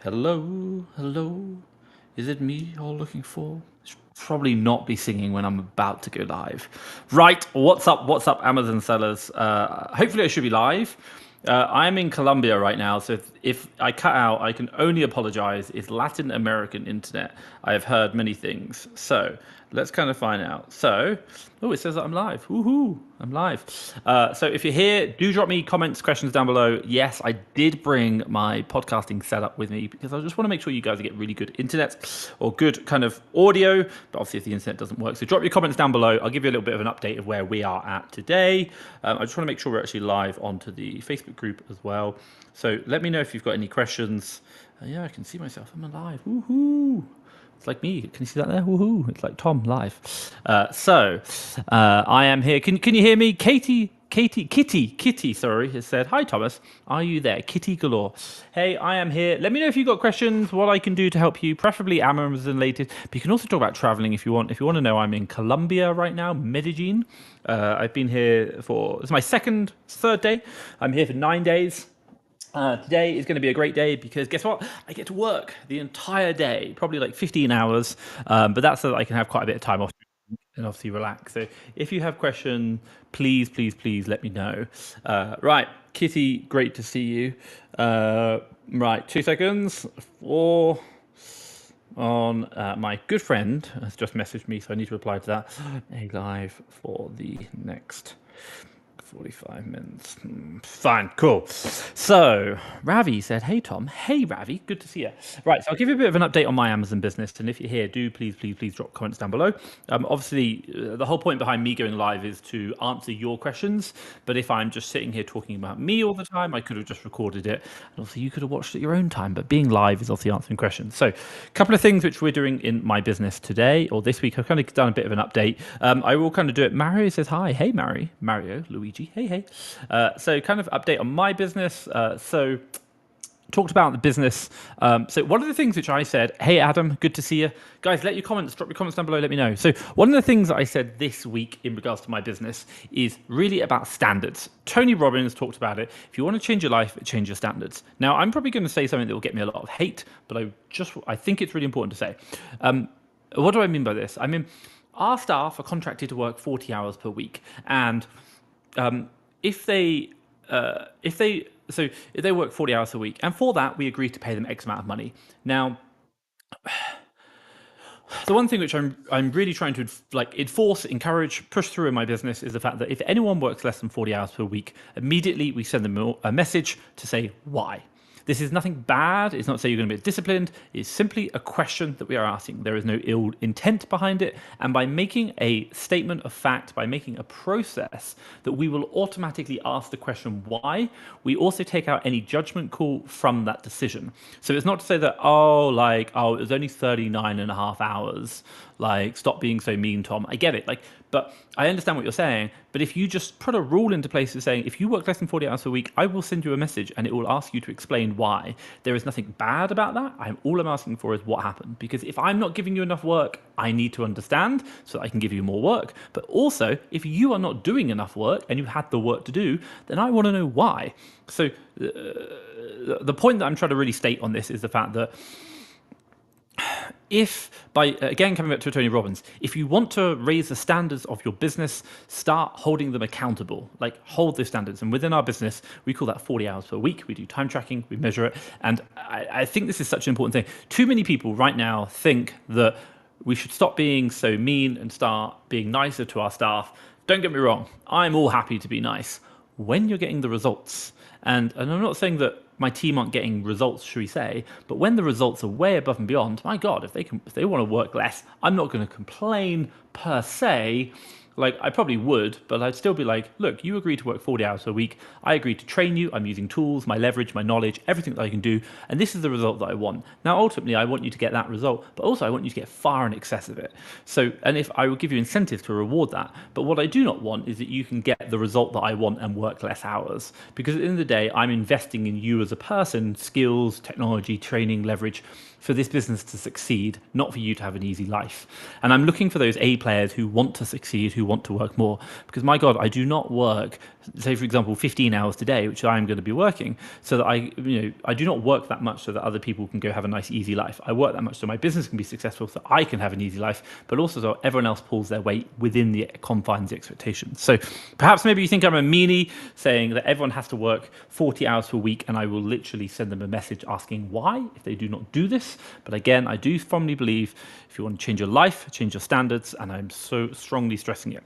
Hello, hello. Is it me you're looking for? Should probably not be singing when I'm about to go live. Right, what's up? What's up, Amazon sellers? Hopefully, I should be live. I'm in Colombia right now, so if I cut out, I can only apologize. It's Latin American internet. I have heard many things. So let's kind of find out. So, oh, it says that I'm live. Woohoo! I'm live. So if you're here, do drop me comments, questions down below. Yes, I did bring my podcasting setup with me because I just want to make sure you guys get really good internet or good kind of audio. But obviously, if the internet doesn't work, so drop your comments down below. I'll give you a little bit of an update of where we are at today. I just want to make sure we're actually live onto the Facebook group as well. So let me know if you've got any questions. Yeah, I can see myself. I'm alive. Woohoo! It's like me. Can you see that there? Woohoo! It's like Tom live. I am here. Can you hear me? Kitty, sorry, has said, "Hi Thomas, are you there?" Kitty galore. Hey, I am here. Let me know if you've got questions, what I can do to help you, preferably Amazon related. But you can also talk about traveling if you want. If you want to know, I'm in Colombia right now, Medellin. I've been here it's my third day. I'm here for 9 days. Today is going to be a great day because guess what? I get to work the entire day, probably like 15 hours, but that's so that I can have quite a bit of time off and obviously relax. So if you have questions, please let me know. Right, Kitty, great to see you. Right, 2 seconds. My good friend has just messaged me, so I need to reply to that. A live for the next 45 minutes. Fine, cool. So Ravi said, "Hey Tom." Hey Ravi, good to see you. Right, so I'll give you a bit of an update on my Amazon business, and if you're here, do please drop comments down below. Obviously, the whole point behind me going live is to answer your questions. But if I'm just sitting here talking about me all the time, I could have just recorded it, and obviously you could have watched it at your own time. But being live is obviously answering questions. So, a couple of things which we're doing in my business today or this week. I've kind of done a bit of an update. I will kind of do it. Mario says hi. Hey Mario, Luigi. Hey. So kind of update on my business. So talked about the business. So one of the things which I said, hey Adam, good to see you. Guys, drop your comments down below, let me know. So one of the things that I said this week in regards to my business is really about standards. Tony Robbins talked about it. If you want to change your life, change your standards. Now, I'm probably going to say something that will get me a lot of hate, but I think it's really important to say. What do I mean by this? I mean, our staff are contracted to work 40 hours per week, and if they work 40 hours a week, and for that we agree to pay them X amount of money. Now, the one thing which I'm really trying to enforce, encourage, push through in my business is the fact that if anyone works less than 40 hours per week, immediately we send them a message to say why. This is nothing bad. It's not to say you're going to be disciplined. It's simply a question that we are asking. There is no ill intent behind it. And by making a statement of fact, by making a process that we will automatically ask the question why, we also take out any judgment call from that decision. So it's not to say that, it was only 39 and a half hours. Stop being so mean, Tom. I get it. But I understand what you're saying. But if you just put a rule into place of saying, if you work less than 40 hours a week, I will send you a message and it will ask you to explain why. There is nothing bad about that. All I'm asking for is what happened. Because if I'm not giving you enough work, I need to understand so that I can give you more work. But also, if you are not doing enough work and you had the work to do, then I want to know why. So the point that I'm trying to really state on this is the fact that again, coming back to Tony Robbins, if you want to raise the standards of your business, start holding them accountable. Hold those standards. And within our business, we call that 40 hours per week. We do time tracking, we measure it. And I think this is such an important thing. Too many people right now think that we should stop being so mean and start being nicer to our staff. Don't get me wrong. I'm all happy to be nice when you're getting the results. And I'm not saying that my team aren't getting results, should we say, but when the results are way above and beyond, my God, if they want to work less, I'm not going to complain per se. I probably would, but I'd still be like, look, you agreed to work 40 hours a week. I agreed to train you. I'm using tools, my leverage, my knowledge, everything that I can do. And this is the result that I want. Now, ultimately, I want you to get that result, but also I want you to get far in excess of it. So, and if I will give you incentives to reward that, but what I do not want is that you can get the result that I want and work less hours. Because at the end of the day, I'm investing in you as a person, skills, technology, training, leverage, for this business to succeed, not for you to have an easy life. And I'm looking for those A players who want to succeed, who want to work more. Because my God, I do not work, say for example, 15 hours today, which I am going to be working, so that I do not work that much so that other people can go have a nice, easy life. I work that much so my business can be successful, so I can have an easy life, but also so everyone else pulls their weight within the confines of the expectations. So perhaps maybe you think I'm a meanie saying that everyone has to work 40 hours per week, and I will literally send them a message asking why if they do not do this. But again, I do firmly believe if you want to change your life, change your standards, and I'm so strongly stressing it.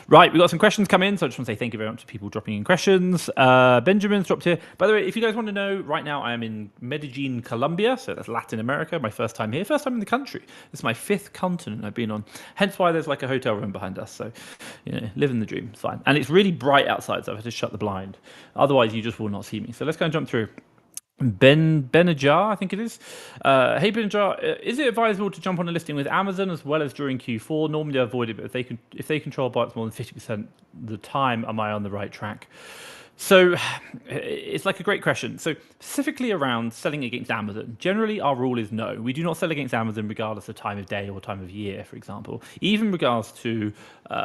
Right, we've got some questions come in, so I just want to say thank you very much to people dropping in questions. Benjamin's dropped here. By the way, if you guys want to know, right now I am in Medellin, Colombia, so that's Latin America, my first time here, first time in the country. This is my 5th continent I've been on, hence why there's like a hotel room behind us, so, living the dream, it's fine. And it's really bright outside, so I've had to shut the blind. Otherwise, you just will not see me. So let's go and jump through. Benajar, I think it is. Hey Benajar, is it advisable to jump on a listing with Amazon as well as during Q4? Normally I avoid it, but if they control bikes more than 50% of the time, am I on the right track? So it's like a great question. So specifically around selling against Amazon, generally our rule is no. We do not sell against Amazon regardless of time of day or time of year, for example. Even regards to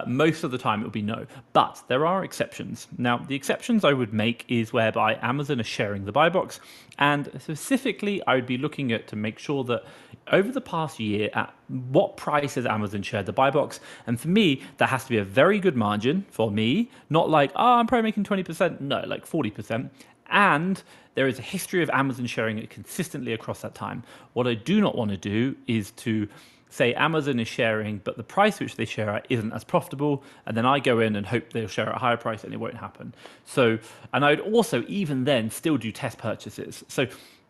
most of the time it would be no. But there are exceptions. Now, the exceptions I would make is whereby Amazon is sharing the buy box. And specifically, I would be looking at to make sure that over the past year, at what price has Amazon shared the buy box? And for me, that has to be a very good margin for me, not like, oh, I'm probably making 20%. No, like 40%. And there is a history of Amazon sharing it consistently across that time. What I do not want to do is to say Amazon is sharing, but the price which they share at isn't as profitable, and then I go in and hope they'll share at a higher price, and it won't happen. So, and I would also even then still do test purchases. So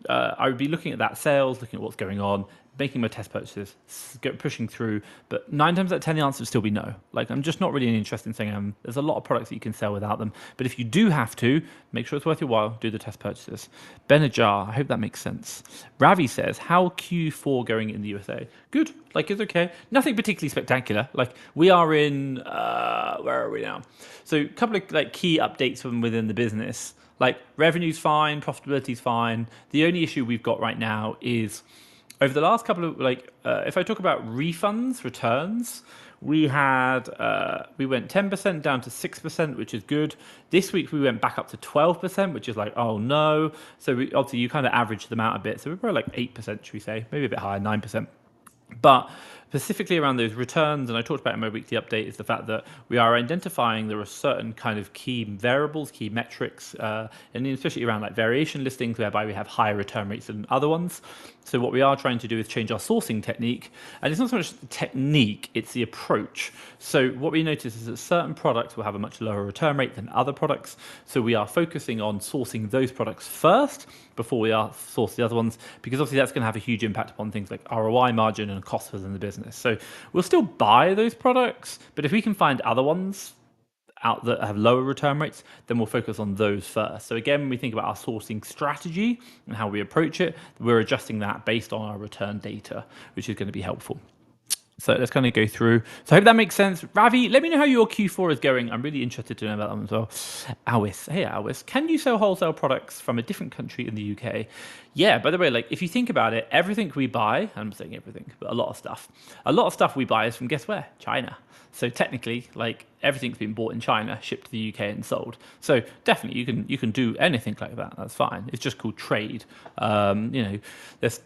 I would be looking at that sales, looking at what's going on, making my test purchases, pushing through. But 9 times out of 10, the answer would still be no. Like, I'm just not really interested in saying there's a lot of products that you can sell without them. But if you do have to, make sure it's worth your while, do the test purchases. Benajar, I hope that makes sense. Ravi says, how Q4 going in the USA? Good. Like, it's okay. Nothing particularly spectacular. Like, we are in, where are we now? So a couple of like key updates from within the business. Like, revenue's fine, profitability's fine. The only issue we've got right now is over the last couple of if I talk about refunds, returns, we went 10% down to 6%, which is good. This week we went back up to 12%, which is like, oh no. So obviously you kind of average them out a bit. So we're probably like 8%, should we say, maybe a bit higher, 9%. But specifically around those returns, and I talked about in my weekly update, is the fact that we are identifying there are certain kind of key variables, key metrics, and especially around like variation listings, whereby we have higher return rates than other ones. So what we are trying to do is change our sourcing technique, and it's not so much the technique, it's the approach. So what we notice is that certain products will have a much lower return rate than other products. So we are focusing on sourcing those products first before we are source the other ones, because obviously that's going to have a huge impact upon things like ROI margin and costs within the business. So we'll still buy those products, but if we can find other ones out that have lower return rates, then we'll focus on those first. So again, when we think about our sourcing strategy and how we approach it, we're adjusting that based on our return data, which is going to be helpful. So let's kind of go through. So I hope that makes sense. Ravi, let me know how your Q4 is going. I'm really interested to know about them as well. Awis, hey Awis, can you sell wholesale products from a different country in the UK? Yeah, by the way, like if you think about it, everything we buy, I'm saying everything, but a lot of stuff we buy is from, guess where? China. So technically, like everything's been bought in China, shipped to the UK and sold. So definitely you can do anything like that. That's fine. It's just called trade. There's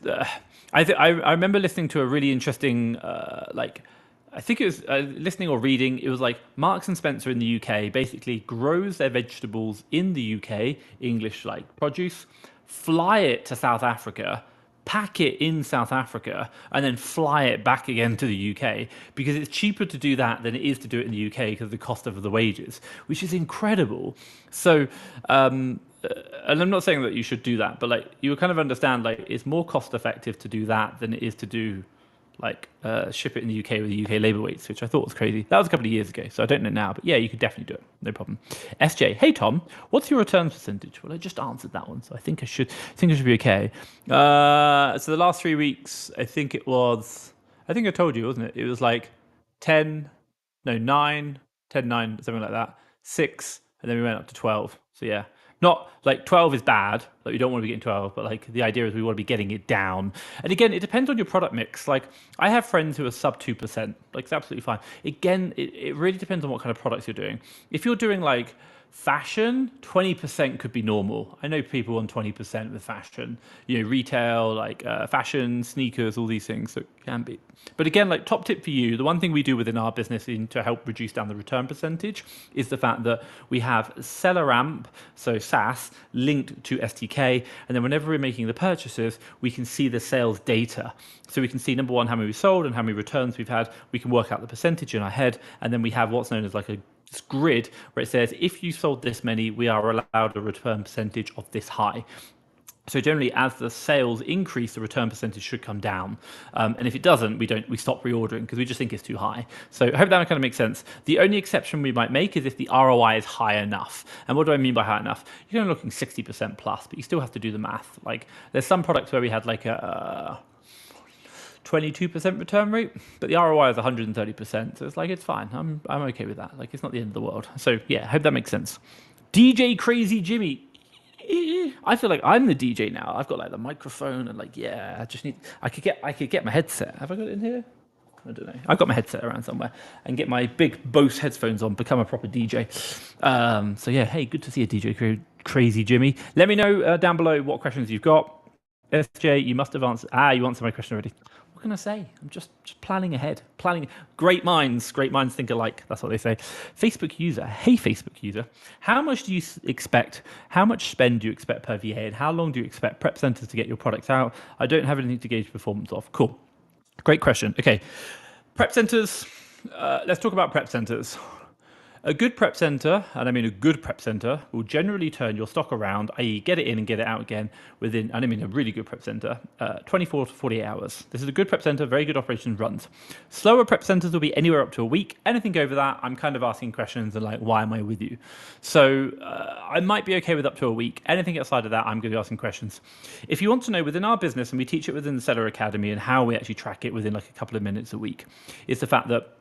I remember listening to a really interesting I think it was listening or reading. It was like Marks and Spencer in the UK basically grows their vegetables in the UK, English like produce, fly it to South Africa, pack it in South Africa, and then fly it back again to the UK, because it's cheaper to do that than it is to do it in the UK because of the cost of the wages, which is incredible. So, and I'm not saying that you should do that, but like you kind of understand, like it's more cost effective to do that than it is to do like ship it in the UK with the UK labour weights, which I thought was crazy. That was a couple of years ago, so I don't know now, but yeah, you could definitely do it, no problem. SJ, hey Tom, what's your returns percentage? Well, I just answered that one, so I think I should be okay. So the last 3 weeks, I think I told you, wasn't it? It was like 10, no 9, 10, 9, something like that, 6, and then we went up to 12. So yeah, Not like 12 is bad, like you don't want to be getting 12, but like the idea is we want to be getting it down. And again, it depends on your product mix. Like I have friends who are sub 2%, like it's absolutely fine. Again, it really depends on what kind of products you're doing. If you're doing like fashion, 20% could be normal. I know people on 20% with fashion, retail, like fashion, sneakers, all these things, so it can be. But again, like top tip for you, the one thing we do within our business to help reduce down the return percentage is the fact that we have seller amp, so SaaS, linked to STK. And then whenever we're making the purchases, we can see the sales data. So we can see, number one, how many we sold and how many returns we've had. We can work out the percentage in our head. And then we have what's known as like a grid where it says, if you sold this many, we are allowed a return percentage of this high. So generally, as the sales increase, the return percentage should come down. And if it doesn't, we stop reordering because we just think it's too high. So I hope that kind of makes sense. The only exception we might make is if the ROI is high enough. And what do I mean by high enough? You're only looking 60% plus, but you still have to do the math. Like there's some products where we had like a 22% return rate, but the ROI is 130%. So it's like, it's fine. I'm okay with that. Like, it's not the end of the world. So yeah, I hope that makes sense. DJ Crazy Jimmy. I feel like I'm the DJ now. I've got like the microphone and like, yeah, I could get my headset. Have I got it in here? I don't know. I've got my headset around somewhere and get my big Bose headphones on, become a proper DJ. So yeah, hey, good to see you, DJ Crazy Jimmy. Let me know down below what questions you've got. SJ, you must have answered. You answered my question already. What can I say? I'm just planning ahead. Planning. Great minds think alike. That's what they say. Facebook user. Hey, Facebook user. How much do you expect? How much spend do you expect per VA? And how long do you expect prep centers to get your products out? I don't have anything to gauge performance of. Cool. Great question. Okay. Prep centers. Let's talk about prep centers. A good prep center, and I mean a good prep center, will generally turn your stock around, i.e. get it in and get it out again within, and I mean a really good prep center, 24 to 48 hours. This is a good prep center, very good operations runs. Slower prep centers will be anywhere up to a week. Anything over that, I'm kind of asking questions and like, why am I with you? So I might be okay with up to a week. Anything outside of that, I'm going to be asking questions. If you want to know within our business, and we teach it within the Seller Academy and how we actually track it within like a couple of minutes a week, is the fact that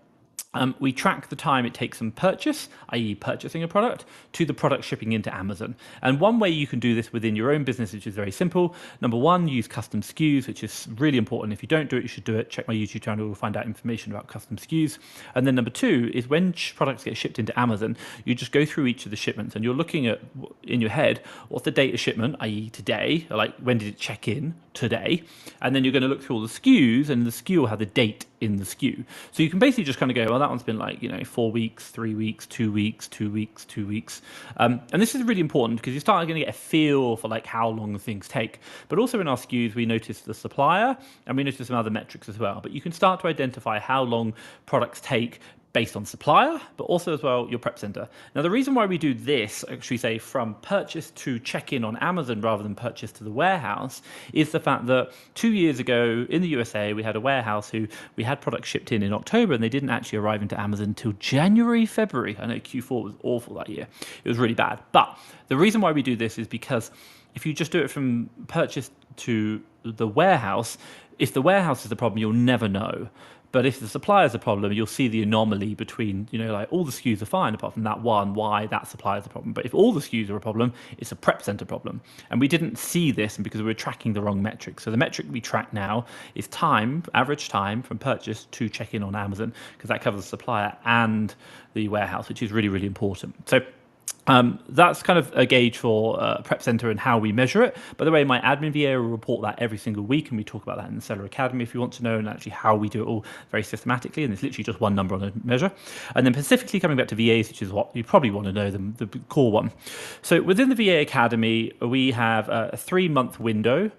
we track the time it takes from purchase, i.e. purchasing a product, to the product shipping into Amazon. And one way you can do this within your own business, which is very simple. Number one, use custom SKUs, which is really important. If you don't do it, you should do it. Check my YouTube channel, you'll find out information about custom SKUs. And then number two is when products get shipped into Amazon, you just go through each of the shipments and you're looking at, in your head, what's the date of shipment, i.e. today, like when did it check in today? And then you're going to look through all the SKUs, and the SKU will have the date in the SKU. So you can basically just kind of go, well, that one's been like, 4 weeks, 3 weeks, 2 weeks, 2 weeks, 2 weeks. And this is really important because you start going to get a feel for like how long things take. But also in our SKUs, we notice the supplier and we notice some other metrics as well. But you can start to identify how long products take based on supplier, but also as well your prep center. Now, the reason why we do this, actually say from purchase to check-in on Amazon rather than purchase to the warehouse, is the fact that 2 years ago in the USA, we had a warehouse who we had products shipped in October and they didn't actually arrive into Amazon until January, February. I know Q4 was awful that year. It was really bad. But the reason why we do this is because if you just do it from purchase to the warehouse, if the warehouse is the problem, you'll never know. But if the supplier is a problem, you'll see the anomaly between, like all the SKUs are fine apart from that one, why that supplier is a problem. But if all the SKUs are a problem, it's a prep center problem. And we didn't see this because we were tracking the wrong metric. So the metric we track now is time, average time from purchase to check in on Amazon, because that covers the supplier and the warehouse, which is really, really important. So that's kind of a gauge for Prep Center and how we measure it. By the way, my admin VA will report that every single week, and we talk about that in the Seller Academy if you want to know, and actually how we do it all very systematically. And it's literally just one number on a measure. And then specifically coming back to VAs, which is what you probably want to know, the core one. So within the VA Academy, we have a 3-month window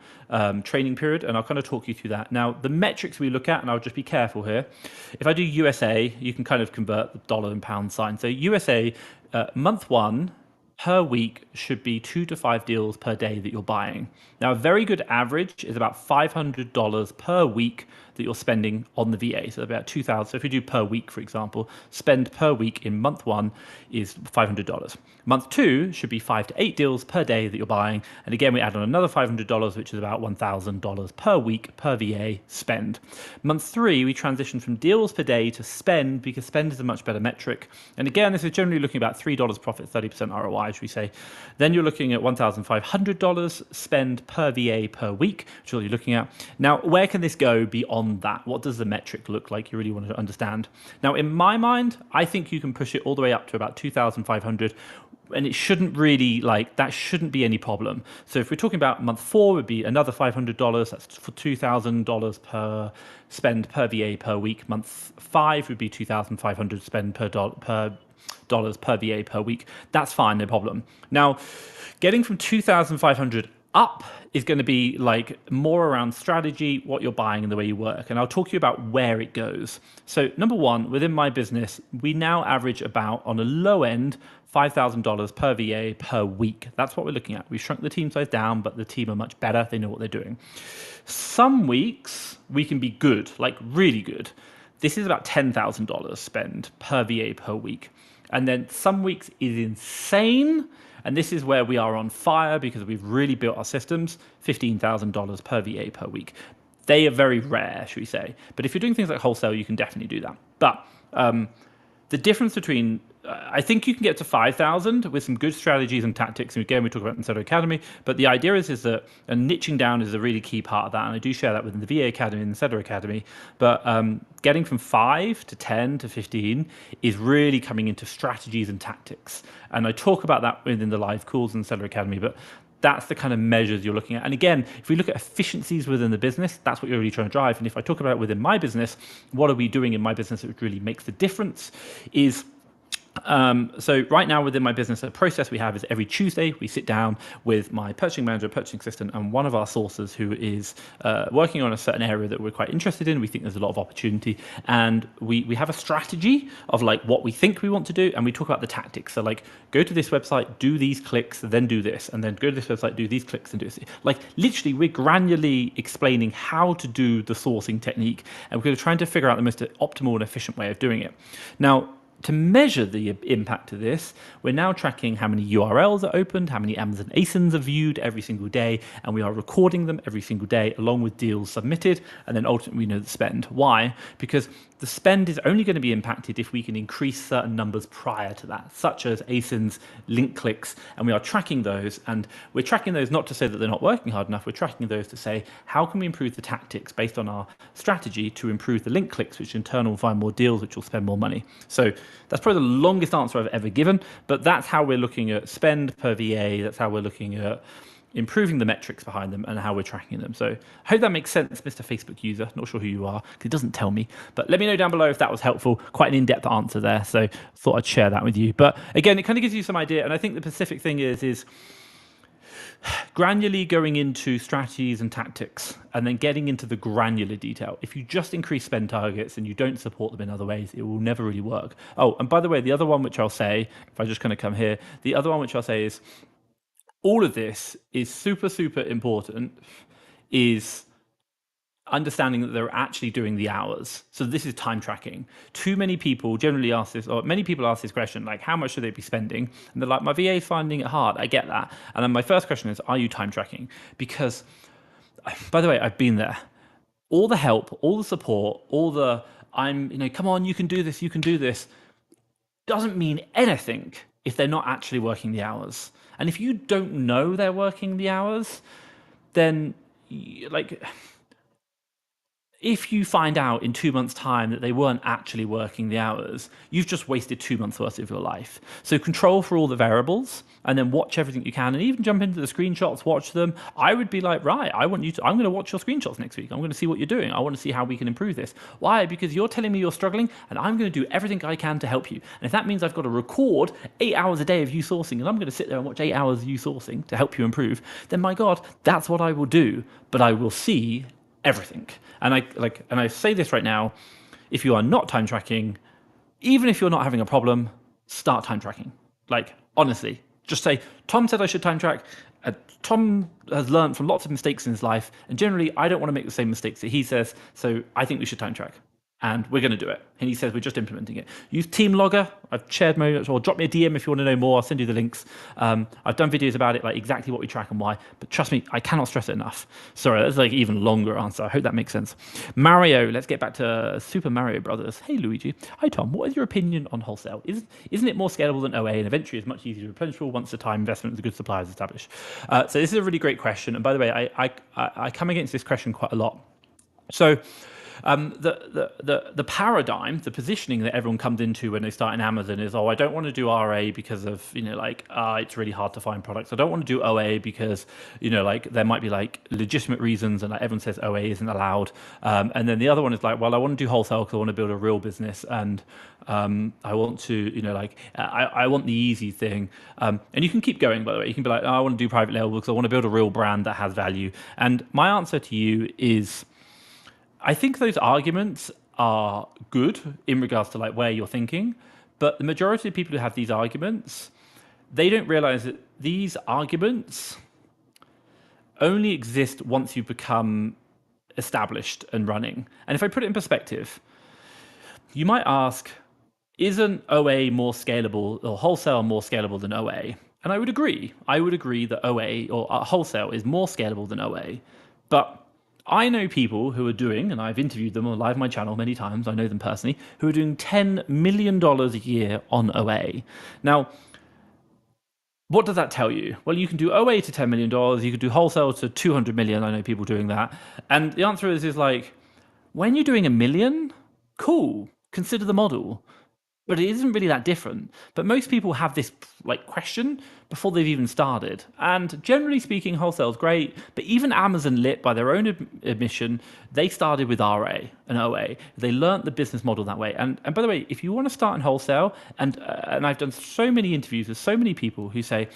training period, and I'll kind of talk you through that. Now, the metrics we look at, and I'll just be careful here. If I do USA, you can kind of convert the dollar and pound sign. So USA, month one per week should be 2 to 5 deals per day that you're buying. Now, a very good average is about $500 per week that you're spending on the VA. So about 2,000. So if you do per week, for example, spend per week in month 1 is $500. Month 2 should be 5 to 8 deals per day that you're buying. And again, we add on another $500, which is about $1,000 per week per VA spend. Month 3, we transition from deals per day to spend, because spend is a much better metric. And again, this is generally looking about $3 profit, 30% ROI, should we say. Then you're looking at $1,500 spend per VA per week, which is what you're looking at. Now, where can this go beyond that? What does the metric look like? You really want to understand. Now, in my mind, I think you can push it all the way up to about 2,500, and it shouldn't really, that shouldn't be any problem. So if we're talking about month 4, would be another $500. That's for $2,000 per spend per VA per week. Month 5 would be 2,500 spend per dollars per VA per week. That's fine, no problem. Now, getting from 2,500 up is going to be more around strategy, what you're buying, and the way you work. And I'll talk to you about where it goes. So number 1, within my business, we now average about, on a low end, $5,000 per VA per week. That's what we're looking at. We've shrunk the team size down, but the team are much better. They know what they're doing. Some weeks we can be good, really good. This is about $10,000 spend per VA per week. And then some weeks is insane. And this is where we are on fire because we've really built our systems, $15,000 per VA per week. They are very rare, should we say. But if you're doing things like wholesale, you can definitely do that. But the difference between, I think you can get to 5,000 with some good strategies and tactics. And again, we talk about Incedo Academy. But the idea is that niching down is a really key part of that. And I do share that within the VA Academy and Incedo Academy. But getting from 5 to 10 to 15 is really coming into strategies and tactics. And I talk about that within the live calls in Incedo Academy. But that's the kind of measures you're looking at. And again, if we look at efficiencies within the business, that's what you're really trying to drive. And if I talk about it within my business, what are we doing in my business that really makes the difference is, so right now within my business, a process we have is every Tuesday, we sit down with my purchasing manager, purchasing assistant, and one of our sources who is working on a certain area that we're quite interested in. We think there's a lot of opportunity, and we have a strategy of what we think we want to do, and we talk about the tactics. So go to this website, do these clicks, then do this, and then go to this website, do these clicks, and do this. Literally, we're granularly explaining how to do the sourcing technique, and we're trying to figure out the most optimal and efficient way of doing it. Now, to measure the impact of this, we're now tracking how many URLs are opened, how many Amazon ASINs are viewed every single day, and we are recording them every single day along with deals submitted, and then ultimately we know the spend. Why? Because the spend is only going to be impacted if we can increase certain numbers prior to that, such as ASINs, link clicks, and we are tracking those. And we're tracking those not to say that they're not working hard enough, we're tracking those to say, how can we improve the tactics based on our strategy to improve the link clicks, which in turn will find more deals, which will spend more money. So that's probably the longest answer I've ever given, but that's how we're looking at spend per VA, that's how we're looking at improving the metrics behind them and how we're tracking them. So I hope that makes sense, Mr. Facebook user. Not sure who you are, because it doesn't tell me. But let me know down below if that was helpful. Quite an in-depth answer there. So thought I'd share that with you. But again, it kind of gives you some idea. And I think the specific thing is granularly going into strategies and tactics and then getting into the granular detail. If you just increase spend targets and you don't support them in other ways, it will never really work. Oh, and by the way, the other one which I'll say, if I just kind of come here, the other one which I'll say is, all of this is super, super important, is understanding that they're actually doing the hours. So this is time tracking. Too many people generally ask this, or many people ask this question, how much should they be spending? And they're like, my VA is finding it hard. I get that. And then my first question is, are you time tracking? Because, by the way, I've been there. All the help, all the support, all the, come on, you can do this, doesn't mean anything if they're not actually working the hours. And if you don't know they're working the hours, then if you find out in 2 months' time that they weren't actually working the hours, you've just wasted 2 months worth of your life. So control for all the variables and then watch everything you can, and even jump into the screenshots, watch them. I would be like, right, I'm going to watch your screenshots next week. I'm going to see what you're doing. I want to see how we can improve this. Why? Because you're telling me you're struggling, and I'm going to do everything I can to help you. And if that means I've got to record 8 hours a day of you sourcing, and I'm going to sit there and watch 8 hours of you sourcing to help you improve, then my God, that's what I will do. But I will see everything. And I say this right now, if you are not time tracking, even if you're not having a problem, start time tracking. Honestly, just say, Tom said I should time track, Tom has learned from lots of mistakes in his life, and generally, I don't want to make the same mistakes that he says. So I think we should time track, and we're going to do it. And he says we're just implementing it. Use Team Logger. I've shared my, or drop me a DM if you want to know more. I'll send you the links. I've done videos about it, like exactly what we track and why. But trust me, I cannot stress it enough. Sorry, that's like even longer answer. I hope that makes sense. Mario, let's get back to Super Mario Brothers. Hey Luigi. Hi Tom. What is your opinion on wholesale? Isn't it more scalable than OA, and eventually is much easier to replenishable once the time investment of the good supplier is established? So this is a really great question. And by the way, I come against this question quite a lot. So the paradigm, the positioning that everyone comes into when they start in Amazon is, oh, I don't want to do RA because of, it's really hard to find products. I don't want to do OA because, there might be like legitimate reasons, and like everyone says OA isn't allowed. And then the other one is like, well, I want to do wholesale because I want to build a real business, and I want to, I want the easy thing. And you can keep going, by the way. You can be like, oh, I want to do private label because I want to build a real brand that has value. And my answer to you is, I think those arguments are good in regards to like where you're thinking, but the majority of people who have these arguments, they don't realize that these arguments only exist once you become established and running. And if I put it in perspective, you might ask, isn't OA more scalable or wholesale more scalable than OA? And I would agree. I would agree that OA or wholesale is more scalable than OA, but I know people who are doing, and I've interviewed them on live on my channel many times, I know them personally, who are doing $10 million a year on OA. Now, what does that tell you? Well, you can do OA to $10 million, you could do wholesale to 200 million, I know people doing that. And the answer is like, when you're doing $1 million, cool, consider the model. But it isn't really that different. But most people have this like question before they've even started. And generally speaking, wholesale is great. But even Amazon Lit, by their own admission, they started with RA and OA. They learned the business model that way. And by the way, if you want to start in wholesale, and I've done so many interviews with so many people who say,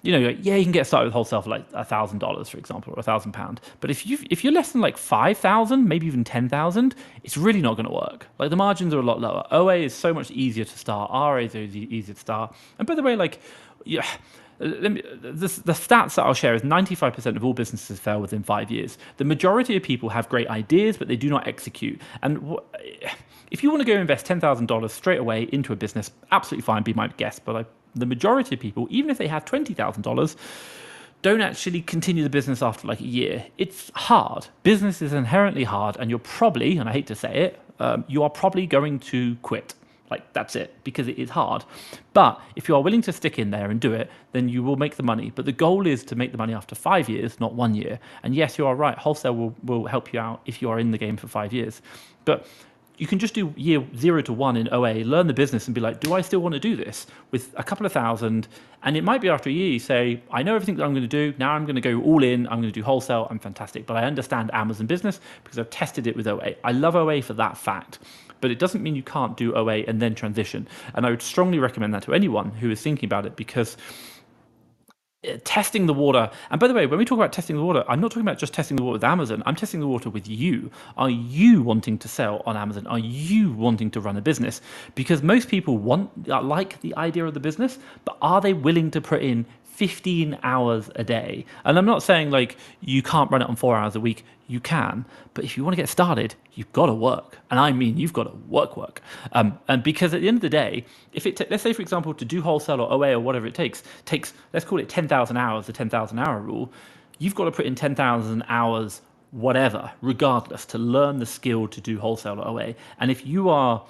you can get started with wholesale for like $1,000, for example, or £1,000. But if you're less than like 5,000, maybe even 10,000, it's really not going to work. Like the margins are a lot lower. OA is so much easier to start. RA is easier to start. And by the way, the stats that I'll share is 95% of all businesses fail within 5 years. The majority of people have great ideas, but they do not execute. And if you want to go invest $10,000 straight away into a business, absolutely fine, be my guest. But the majority of people, even if they have $20,000, don't actually continue the business after like a year. It's hard. Business is inherently hard, and you're probably, and I hate to say it, you are probably going to quit. Like that's it, because it is hard. But if you are willing to stick in there and do it, then you will make the money. But the goal is to make the money after 5 years, not 1 year. And yes, you are right. Wholesale will help you out if you are in the game for 5 years. But you can just do year 0 to 1 in OA, learn the business and be like, do I still want to do this with a couple of thousand? And it might be after a year you say, I know everything that I'm going to do. Now I'm going to go all in. I'm going to do wholesale. I'm fantastic. But I understand Amazon business because I've tested it with OA. I love OA for that fact. But it doesn't mean you can't do OA and then transition. And I would strongly recommend that to anyone who is thinking about it, because testing the water, and by the way, when we talk about testing the water, I'm not talking about just testing the water with Amazon. I'm testing the water with you. Are you wanting to sell on Amazon? Are you wanting to run a business? Because most people like the idea of the business, but are they willing to put in 15 hours a day? And I'm not saying like you can't run it on 4 hours a week. You can, but if you want to get started, you've got to work. And I mean, you've got to work. And because at the end of the day, if let's say, for example, to do wholesale or OA or whatever it takes, let's call it 10,000 hours, the 10,000 hour rule. You've got to put in 10,000 hours, whatever, regardless, to learn the skill to do wholesale or OA. And if you are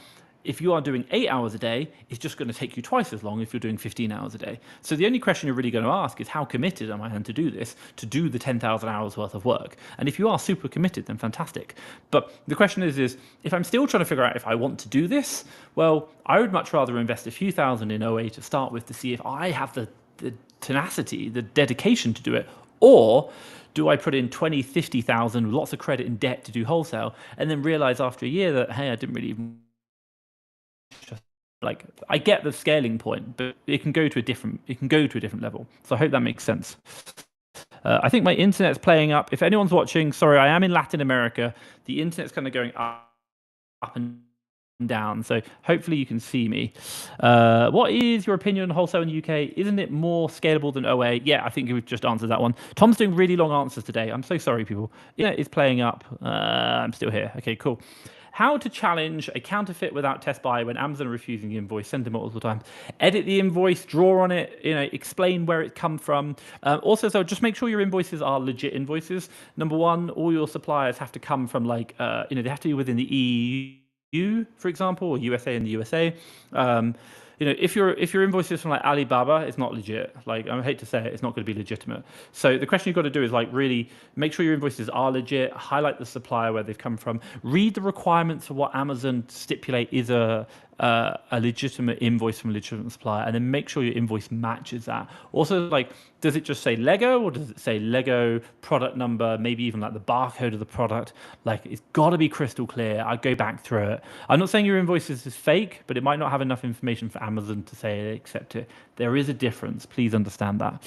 doing 8 hours a day, it's just going to take you twice as long if you're doing 15 hours a day. So the only question you're really going to ask is, how committed am I to do this, to do the 10,000 hours worth of work? And if you are super committed, then fantastic. But the question is if I'm still trying to figure out if I want to do this, well, I would much rather invest a few thousand in OA to start with to see if I have the tenacity, the dedication to do it, or do I put in 20, 50,000 with lots of credit and debt to do wholesale, and then realize after a year that, hey, I didn't really even... Like, I get the scaling point, but it can go to a different level. So I hope that makes sense. I think my internet's playing up. If anyone's watching, sorry, I am in Latin America. The internet's kind of going up and down, so hopefully you can see me. What is your opinion on wholesale in the UK? Isn't it more scalable than OA? Yeah, I think we've just answered that one. Tom's doing really long answers today. I'm so sorry, people. Internet is playing up. I'm still here. Okay, cool. How to challenge a counterfeit without test buy when Amazon are refusing the invoice? Send them multiple times. Edit the invoice, draw on it, explain where it come from. Also, so just make sure your invoices are legit invoices. Number one, all your suppliers have to come from they have to be within the EU, for example, or USA in the USA. If your invoice is from like Alibaba, it's not legit. Like, I hate to say it, it's not going to be legitimate. So the question you've got to do is like really make sure your invoices are legit. Highlight the supplier where they've come from. Read the requirements of what Amazon stipulate is a legitimate invoice from a legitimate supplier, and then make sure your invoice matches that. Also, like, does it just say Lego, or does it say Lego product number, maybe even like the barcode of the product? Like, it's got to be crystal clear. I'd go back through it. I'm not saying your invoices is fake, but it might not have enough information for Amazon to say they accept it. There is a difference. Please understand that.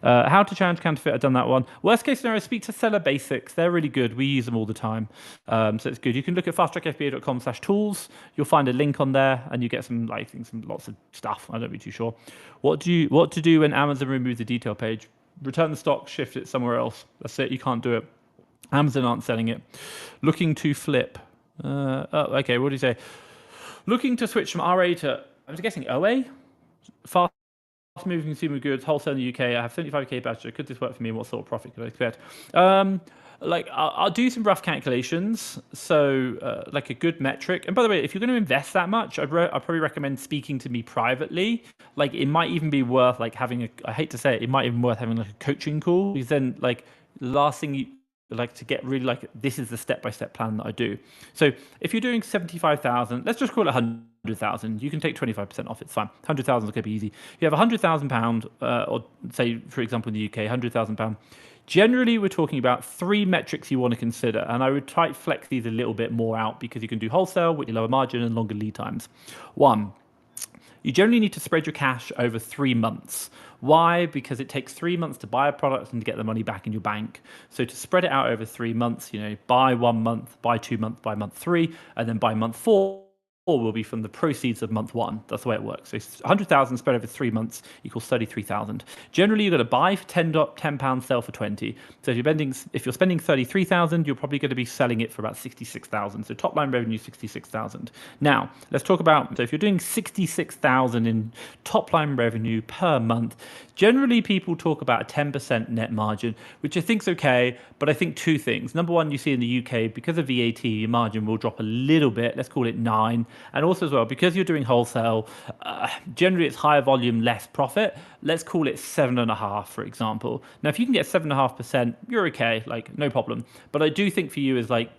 How to challenge counterfeit, I've done that one. Worst case scenario, speak to Seller Basics. They're really good. We use them all the time. So it's good. You can look at fasttrackfba.com/tools. You'll find a link on there and you get some lots of stuff. I don't be too sure. What to do when Amazon removes the detail page? Return the stock, shift it somewhere else. That's it. You can't do it. Amazon aren't selling it. Looking to flip. Okay, what do you say? Looking to switch from RA to, I'm guessing OA? Fast moving consumer goods, wholesale in the UK. I have 75k budget. Could this work for me? What sort of profit could I expect? I'll do some rough calculations. So like a good metric. And by the way, if you're going to invest that much, I'd probably recommend speaking to me privately. Like, it might even be worth like having I hate to say it, it might even worth having like a coaching call, because then like the last thing you like to get really like, this is the step-by-step plan that I do. So if you're doing 75,000, let's just call it 100,000. You can take 25% off. It's fine. 100,000 is going to be easy. You have £100,000, or say, for example, in the UK, £100,000. Generally, we're talking about 3 metrics you want to consider, and I would try to flex these a little bit more out because you can do wholesale with lower margin and longer lead times. 1, you generally need to spread your cash over 3 months. Why? Because it takes 3 months to buy a product and to get the money back in your bank. So to spread it out over 3 months, buy 1 month, buy 2 months, buy month 3, and then by month 4 will be from the proceeds of month 1. That's the way it works. So 100,000 spread over 3 months equals 33,000. Generally, you're going to buy for £10, sell for 20. So if you're spending 33,000, you're probably going to be selling it for about 66,000. So top line revenue 66,000. Now let's talk about, so if you're doing 66,000 in top line revenue per month, generally people talk about a 10% net margin, which I think is okay. But I think 2 things. Number one, you see in the UK, because of VAT, your margin will drop a little bit. Let's call it 9. And also as well, because you're doing wholesale, generally it's higher volume, less profit. Let's call it 7.5, for example. Now, if you can get 7.5%, you're okay, like no problem. But I do think for you is like,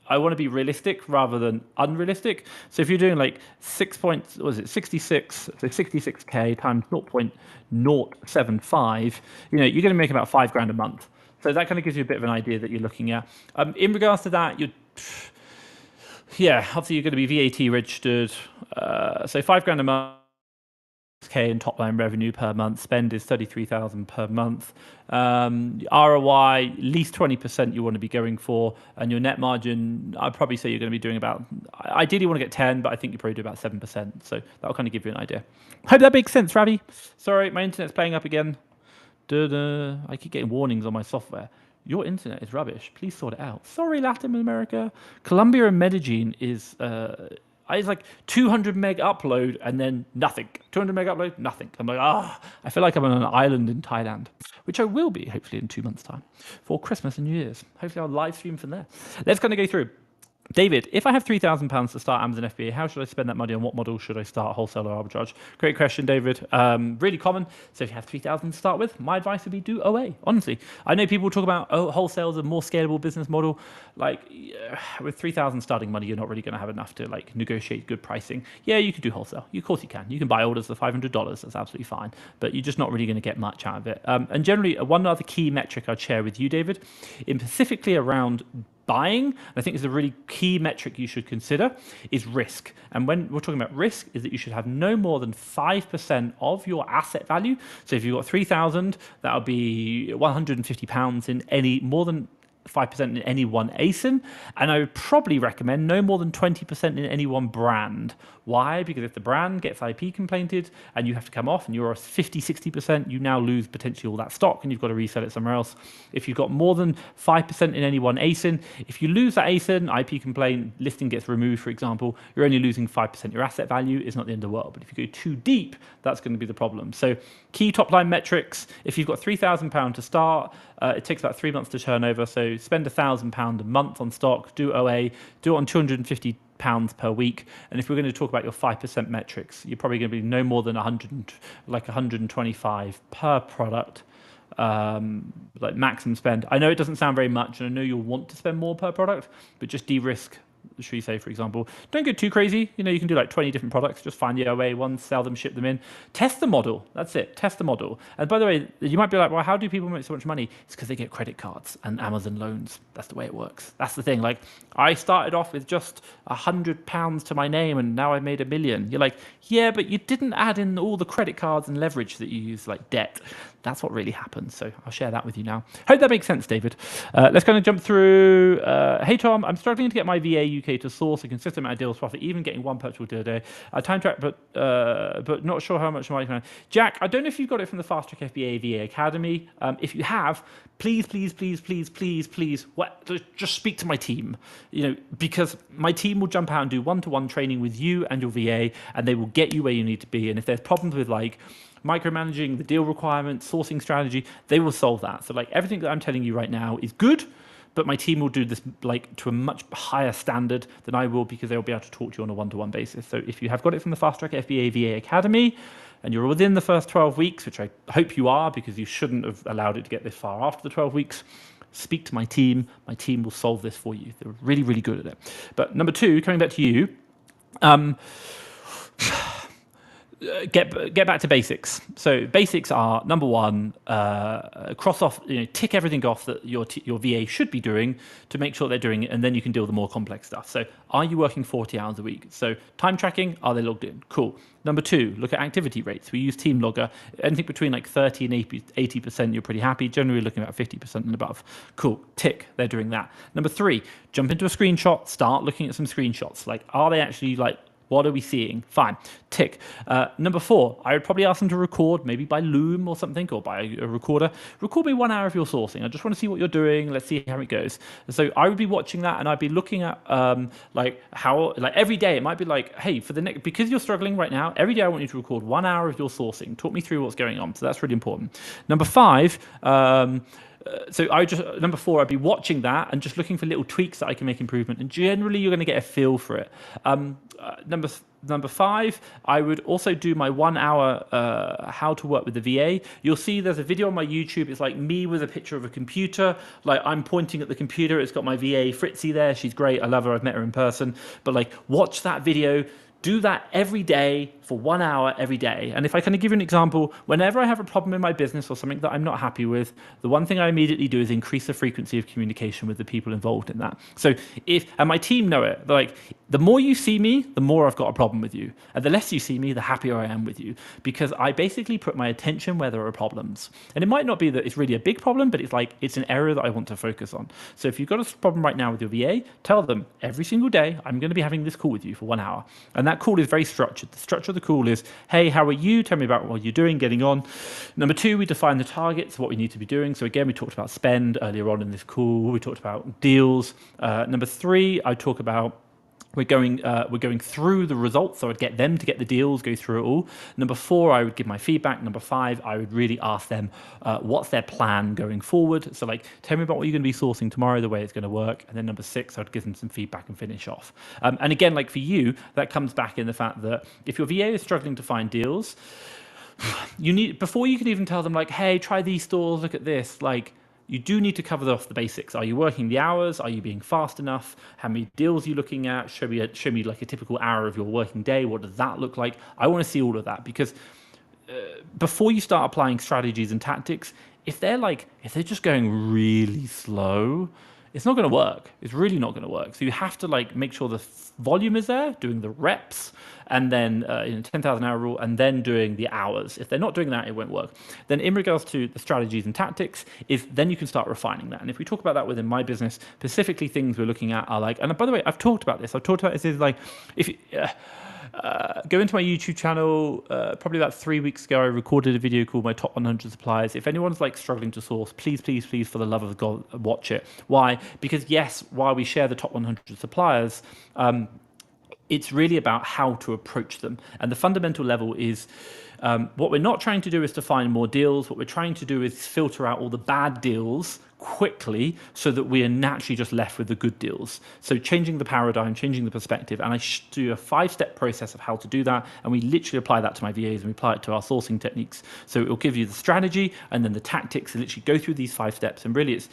I want to be realistic rather than unrealistic. So if you're doing like 66k times 0.075, you're going to make about $5,000 a month. So that kind of gives you a bit of an idea that you're looking at. In regards to that, obviously you're going to be VAT registered. So $5,000 a month. K in top line revenue per month. Spend is 33,000 per month. ROI, at least 20% you want to be going for, and your net margin, I'd probably say you're going to be doing about, ideally you want to get 10, but I think you probably do about 7%. So that'll kind of give you an idea. Hope that makes sense, Ravi. Sorry, my internet's playing up again. I keep getting warnings on my software. Your internet is rubbish. Please sort it out. Sorry, Latin America. Colombia and Medellin is it's like 200 meg upload and then nothing. 200 meg upload, nothing. I'm like, I feel like I'm on an island in Thailand, which I will be hopefully in 2 months' time for Christmas and New Year's. Hopefully I'll live stream from there. Let's kind of go through. David, if I have £3,000 to start Amazon FBA, how should I spend that money on what model should I start, wholesale or arbitrage? Great question, David. Really common. So if you have 3,000 to start with, my advice would be do OA, honestly. I know people talk about wholesale is a more scalable business model. Like with 3,000 starting money, you're not really going to have enough to like negotiate good pricing. Yeah, you could do wholesale. Of course you can. You can buy orders for $500. That's absolutely fine. But you're just not really going to get much out of it. And generally, one other key metric I'd share with you, David, in specifically around buying, I think is a really key metric you should consider, is risk. And when we're talking about risk, is that you should have no more than 5% of your asset value. So if you've got 3,000, that would be £150 in any more than 5% in any one ASIN, and I would probably recommend no more than 20% in any one brand. Why? Because if the brand gets IP complainted and you have to come off and you're a 50, 60%, you now lose potentially all that stock and you've got to resell it somewhere else. If you've got more than 5% in any one ASIN, if you lose that ASIN, IP complaint, listing gets removed, for example, you're only losing 5% your asset value. It's not the end of the world. But if you go too deep, that's going to be the problem. So key top line metrics, if you've got £3,000 to start, it takes about 3 months to turn over. So spend £1,000 a month on stock, do OA, do it on £250 per week. And if we're going to talk about your 5% metrics, you're probably going to be no more than 125 per product, like maximum spend. I know it doesn't sound very much, and I know you'll want to spend more per product, but just de-risk. Should we say, for example, don't go too crazy. You can do like 20 different products. Just find the OA ones, sell them, ship them in. Test the model. That's it. Test the model. And by the way, you might be like, well, how do people make so much money? It's because they get credit cards and Amazon loans. That's the way it works. That's the thing. Like, I started off with just £100 to my name and now I've made $1 million. You're like, yeah, but you didn't add in all the credit cards and leverage that you use, like debt. That's what really happens. So I'll share that with you now. Hope that makes sense, David. Let's kind of jump through. Hey, Tom, I'm struggling to get my VA UK to source a consistent amount of deals profit, even getting one purchase deal a day. I time track, but not sure how much money can. Jack, I don't know if you've got it from the Fast Track FBA VA Academy. If you have, please, just speak to my team. Because my team will jump out and do one-to-one training with you and your VA, and they will get you where you need to be. And if there's problems with like micromanaging the deal requirements, sourcing strategy, they will solve that. So like everything that I'm telling you right now is good, but my team will do this like to a much higher standard than I will, because they'll be able to talk to you on a one-to-one basis. So if you have got it from the Fast Track FBA VA Academy and you're within the first 12 weeks, which I hope you are, because you shouldn't have allowed it to get this far after the 12 weeks, speak to my team. My team will solve this for you. They're really, really good at it. But number two, coming back to you, get back to basics. So basics are, number one, cross off, tick everything off that your VA should be doing to make sure they're doing it, and then you can deal with the more complex stuff. So are you working 40 hours a week? So time tracking, are they logged in? Cool. Number two, look at activity rates. We use Team Logger. Anything between like 30 and 80%, you're pretty happy. Generally looking at 50% and above. Cool, tick, they're doing that. Number three, jump into a screenshot, start looking at some screenshots. Like, are they actually like, what are we seeing? Fine. Tick. Number four, I would probably ask them to record, maybe by Loom or something, or by a recorder. Record me 1 hour of your sourcing. I just want to see what you're doing. Let's see how it goes. So I would be watching that, and I'd be looking at every day. It might be like, hey, for the next, because you're struggling right now, every day I want you to record 1 hour of your sourcing. Talk me through what's going on. So that's really important. Number five, number four, I'd be watching that and just looking for little tweaks that I can make improvement. And generally, you're going to get a feel for it. Number five, I would also do my 1 hour how to work with the VA. You'll see there's a video on my YouTube. It's like me with a picture of a computer. Like I'm pointing at the computer. It's got my VA Fritzy there. She's great. I love her. I've met her in person. But like, watch that video. Do that every day for 1 hour every day. And if I kind of give you an example, whenever I have a problem in my business or something that I'm not happy with, the one thing I immediately do is increase the frequency of communication with the people involved in that. So and my team know it, they're like, the more you see me, the more I've got a problem with you. And the less you see me, the happier I am with you, because I basically put my attention where there are problems. And it might not be that it's really a big problem, but it's an area that I want to focus on. So if you've got a problem right now with your VA, tell them every single day, I'm going to be having this call with you for 1 hour. And that call is very structured. The structure of the call is, hey, how are you? Tell me about what you're doing, getting on. Number two, we define the targets, what we need to be doing. So again, we talked about spend earlier on in this call. We talked about deals. Number three, I talk about we're going through the results, so I'd get them to get the deals, go through it all. Number four, I would give my feedback. Number five, I would really ask them what's their plan going forward. So like, tell me about what you're going to be sourcing tomorrow, the way it's going to work. And then number six, I'd give them some feedback and finish off. And again, like for you, that comes back in the fact that if your VA is struggling to find deals, you need, before you can even tell them like, hey, try these stores, look at this, like, you do need to cover off the basics. Are you working the hours? Are you being fast enough? How many deals are you looking at? Show me like a typical hour of your working day. What does that look like? I want to see all of that, because before you start applying strategies and tactics, if they're just going really slow, it's not going to work. It's really not going to work. So you have to like make sure the volume is there, doing the reps, and then 10,000 hour rule, and then doing the hours. If they're not doing that, it won't work. Then in regards to the strategies and tactics, is then you can start refining that. And if we talk about that within my business, specifically things we're looking at are like, and by the way, I've talked about this. I've talked about this is like, if go into my YouTube channel, probably about 3 weeks ago, I recorded a video called My Top 100 Suppliers. If anyone's like struggling to source, please, please, please, for the love of God, watch it. Why? Because yes, while we share the top 100 suppliers, it's really about how to approach them. And the fundamental level is what we're not trying to do is to find more deals. What we're trying to do is filter out all the bad deals quickly so that we are naturally just left with the good deals. So changing the paradigm, changing the perspective, and I do a 5-step process of how to do that, and we literally apply that to my VAs and we apply it to our sourcing techniques. So it will give you the strategy and then the tactics, and literally go through these 5 steps. And really it's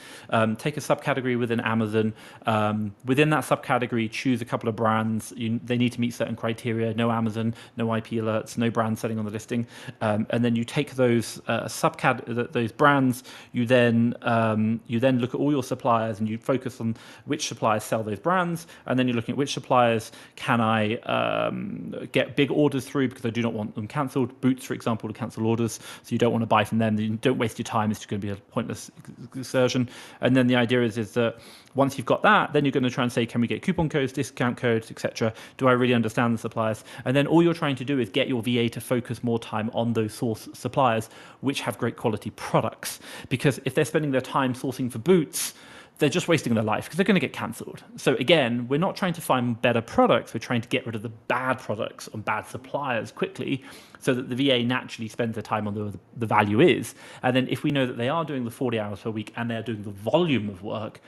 take a subcategory within Amazon. Within that subcategory, choose a couple of brands. They need to meet certain criteria: no Amazon, no IP alerts, no brand setting on the listing. And then you take those those brands, you then look at all your suppliers and you focus on which suppliers sell those brands, and then you're looking at which suppliers can I get big orders through because I do not want them cancelled. Boots, for example, to cancel orders, so you don't want to buy from them. You don't waste your time. It's just going to be a pointless exertion. And then the idea is that once you've got that, then you're going to try and say, can we get coupon codes, discount codes, etc.? Do I really understand the suppliers? And then all you're trying to do is get your VA to focus more time on those source suppliers which have great quality products. Because if they're spending their time sourcing for boots, they're just wasting their life because they're going to get cancelled. So again, we're not trying to find better products. We're trying to get rid of the bad products and bad suppliers quickly so that the VA naturally spends their time on the value is. And then if we know that they are doing the 40 hours per week and they're doing the volume of work,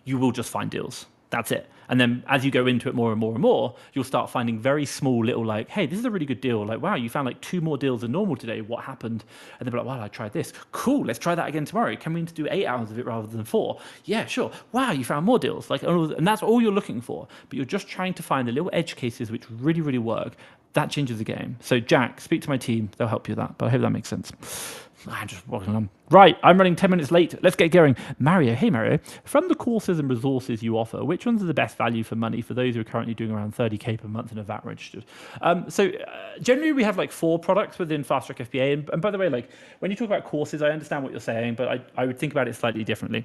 you will just find deals. That's it. And then as you go into it more and more and more, you'll start finding very small little like, hey, this is a really good deal. Like, wow, you found like 2 more deals than normal today. What happened? And they'll be like, wow, I tried this. Cool, let's try that again tomorrow. Can we do 8 hours of it rather than 4? Yeah, sure. Wow, you found more deals. Like, and that's all you're looking for. But you're just trying to find the little edge cases which really, really work. That changes the game. So Jack, speak to my team. They'll help you with that. But I hope that makes sense. I'm just walking on. Right, I'm running 10 minutes late. Let's get going. Mario, hey Mario. From the courses and resources you offer, which ones are the best value for money for those who are currently doing around 30K per month and are VAT registered? Generally we have like 4 products within Fast Track FBA. And by the way, like when you talk about courses, I understand what you're saying, but I would think about it slightly differently.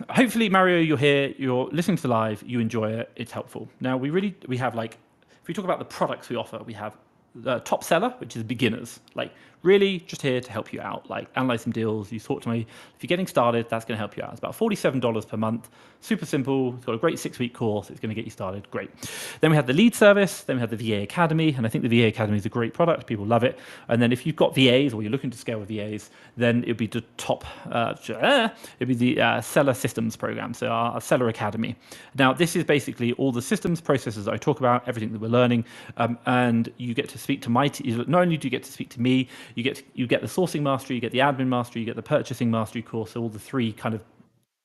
Hopefully, Mario, you're here, you're listening to the live, you enjoy it, it's helpful. Now, we have like, if we talk about the products we offer, we have the top seller, which is beginners, like really just here to help you out, like analyze some deals. You talk to me. If you're getting started, that's going to help you out. It's about $47 per month. Super simple. It's got a great 6-week course. It's going to get you started. Great. Then we have the lead service. Then we have the VA Academy. And I think the VA Academy is a great product. People love it. And then if you've got VAs or you're looking to scale with VAs, then it'd be the top, it'd be the Seller Systems program. So our Seller Academy. Now, this is basically all the systems, processes that I talk about, everything that we're learning. And you get to speak to my team. Not only do you get to speak to me, you get the sourcing mastery, you get the admin mastery, you get the purchasing mastery course, so all the 3 kind of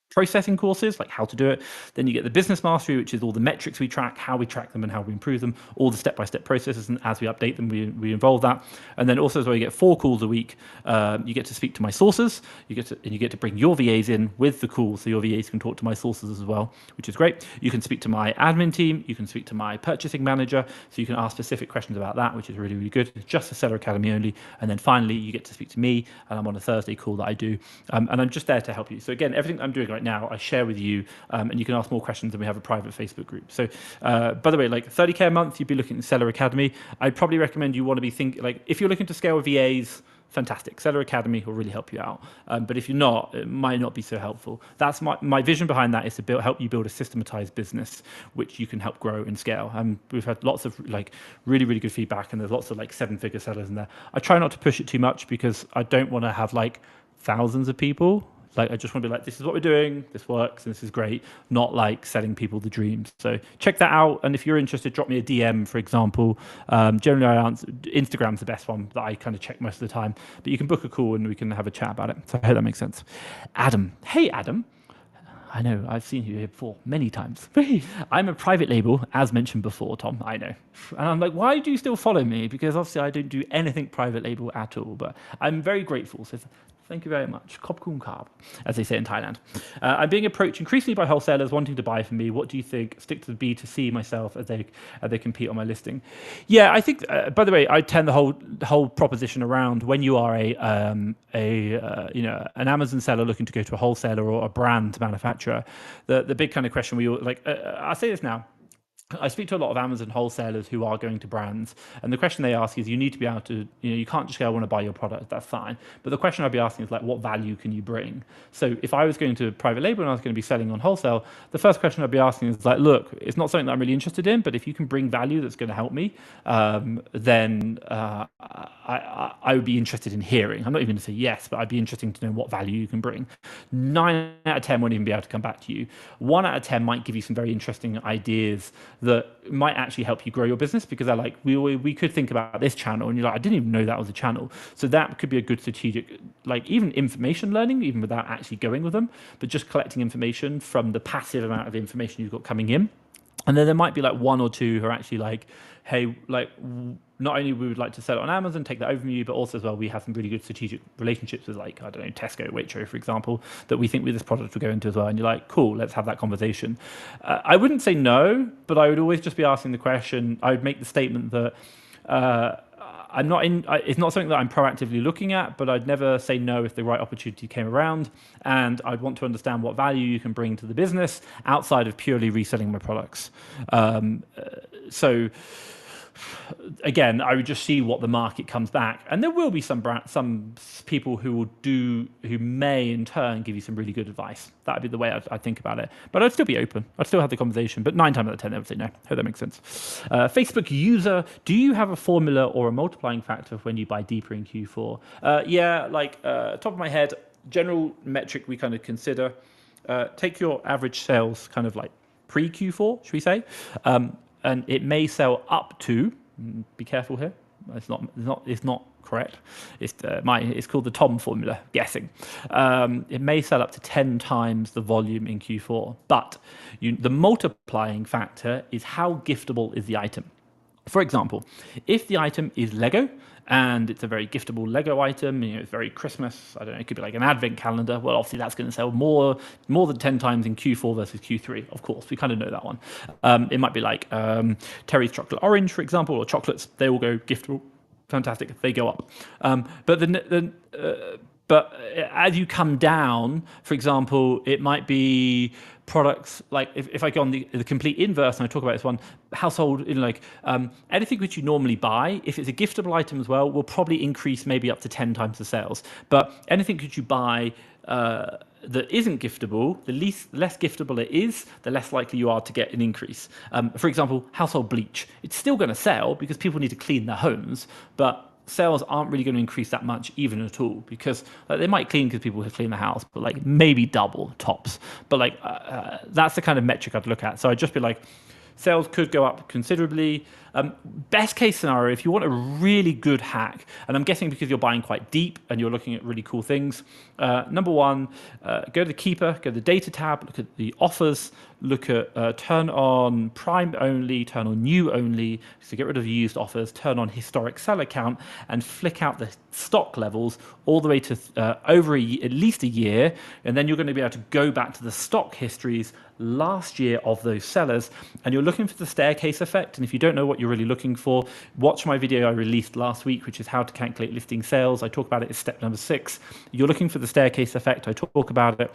processing courses, like how to do it. Then you get the business mastery, which is all the metrics we track, how we track them and how we improve them, all the step-by-step processes, and as we update them, we involve that. And then also as well, you get 4 calls a week. You get to speak to my sources, you get to bring your VAs in with the calls, so your VAs can talk to my sources as well, which is great. You can speak to my admin team, you can speak to my purchasing manager, so you can ask specific questions about that, which is really, really good. It's just the Seller Academy only. And then finally, you get to speak to me, and I'm on a Thursday call that I do, and I'm just there to help you. So again, everything I'm doing right now, I share with you, and you can ask more questions, and we have a private Facebook group. So, by the way, like 30K a month, you'd be looking at Seller Academy. I'd probably recommend you want to be like, if you're looking to scale with VAs, fantastic. Seller Academy will really help you out. But if you're not, it might not be so helpful. That's my vision behind that, is to help you build a systematized business, which you can help grow and scale. And we've had lots of like really, really good feedback, and there's lots of like 7-figure sellers in there. I try not to push it too much because I don't want to have like thousands of people. Like, I just want to be like, this is what we're doing, this works, and this is great, not like selling people the dreams. So check that out. And if you're interested, drop me a DM, for example. Generally, I answer. Instagram's the best one that I kind of check most of the time. But you can book a call and we can have a chat about it. So I hope that makes sense. Adam. Hey, Adam. I know, I've seen you here before many times. I'm a private label, as mentioned before, Tom, I know. And I'm like, why do you still follow me? Because obviously I don't do anything private label at all, but I'm very grateful. So Thank you very much. Kop kun kap, as they say in Thailand. I'm being approached increasingly by wholesalers wanting to buy from me. What do you think? Stick to the B2C myself as they compete on my listing. Yeah, I think. By the way, I tend the whole proposition around when you are an Amazon seller looking to go to a wholesaler or a brand manufacturer. The big kind of question we all like. I'll say this now. I speak to a lot of Amazon wholesalers who are going to brands, and the question they ask is, you need to be able to, you can't just go, I want to buy your product. That's fine. But the question I'd be asking is like, what value can you bring? So if I was going to private label and I was going to be selling on wholesale, the first question I'd be asking is like, look, it's not something that I'm really interested in, but if you can bring value that's going to help me, then I would be interested in hearing. I'm not even going to say yes, but I'd be interested to know what value you can bring. 9 out of 10 won't even be able to come back to you. 1 out of 10 might give you some very interesting ideas that might actually help you grow your business, because they're like, we could think about this channel, and you're like, I didn't even know that was a channel. So that could be a good strategic, like even information learning, even without actually going with them, but just collecting information from the passive amount of information you've got coming in. And then there might be like 1 or 2 who are actually like, hey, like, not only we would like to sell it on Amazon, take that over from you, but also as well, we have some really good strategic relationships with, like, I don't know, Tesco, Waitrose, for example, that we think with this product will go into as well. And you're like, cool, let's have that conversation. I wouldn't say no, but I would always just be asking the question. I would make the statement that I'm not in. It's not something that I'm proactively looking at, but I'd never say no if the right opportunity came around, and I'd want to understand what value you can bring to the business outside of purely reselling my products. So again, I would just see what the market comes back, and there will be some people who may in turn give you some really good advice. That'd be the way I'd think about it. But I'd still be open. I'd still have the conversation. But 9 times out of 10, they would say no. Hope that makes sense. Facebook user, do you have a formula or a multiplying factor when you buy deeper in Q4? Yeah, like top of my head, general metric we kind of consider. Take your average sales kind of like pre Q4, should we say? And it may sell up to. Be careful here. It's not correct. It's called the Tom formula. Guessing. It may sell up to 10 times the volume in Q4, but the multiplying factor is how giftable is the item. For example, if the item is Lego and it's a very giftable Lego item, it's very Christmas, I don't know, it could be like an advent calendar, well, obviously that's going to sell more than 10 times in Q4 versus Q3, of course. We kind of know that one. It might be like Terry's Chocolate Orange, for example, or chocolates. They all go giftable. Fantastic. They go up. But as you come down, for example, it might be products like if I go on the complete inverse and I talk about this one, household, anything which you normally buy, if it's a giftable item as well, will probably increase maybe up to 10 times the sales. But anything which you buy that isn't giftable, the less giftable it is, the less likely you are to get an increase. For example, household bleach. It's still going to sell because people need to clean their homes, but sales aren't really going to increase that much even at all, because they might clean because people have cleaned the house, but like maybe double tops. But that's the kind of metric I'd look at. So I'd just be like, sales could go up considerably. Best case scenario, if you want a really good hack, and I'm guessing because you're buying quite deep and you're looking at really cool things, number one, go to the Keeper, go to the data tab, look at the offers, look at turn on Prime only, turn on new only, so get rid of used offers, turn on historic seller count, and flick out the stock levels all the way to at least a year, and then you're going to be able to go back to the stock histories last year of those sellers, and you're looking for the staircase effect. And if you don't know what you're really looking for, watch my video I released last week, which is how to calculate listing sales. I talk about it as step number 6. You're looking for the staircase effect. I talk about it,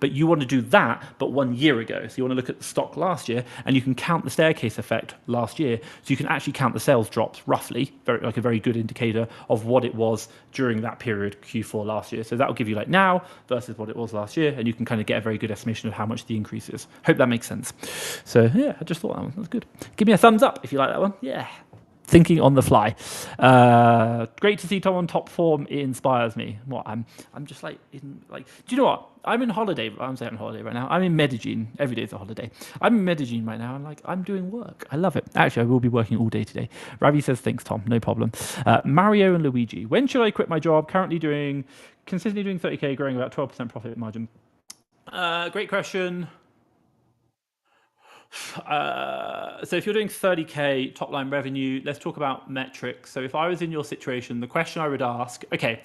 but you want to do that, but 1 year ago. So you want to look at the stock last year, and you can count the staircase effect last year, so you can actually count the sales drops roughly, like a very good indicator of what it was during that period, Q4 last year. So that will give you like now versus what it was last year, and you can kind of get a very good estimation of how much the increase is. Hope that makes sense. So yeah, I just thought that one was good. Give me a thumbs up if you like that one. Yeah. Thinking on the fly. Great to see Tom on top form. It inspires me. I'm just like, do you know what? I'm in holiday. I'm saying on holiday right now. I'm in Medellin. Every day is a holiday. I'm in Medellin right now, and I'm doing work. I love it. Actually, I will be working all day today. Ravi says, thanks, Tom. No problem. Mario and Luigi. When should I quit my job? Consistently doing 30K, growing about 12% profit margin. Great question. So if you're doing 30K top line revenue, let's talk about metrics. So if I was in your situation, the question I would ask, okay,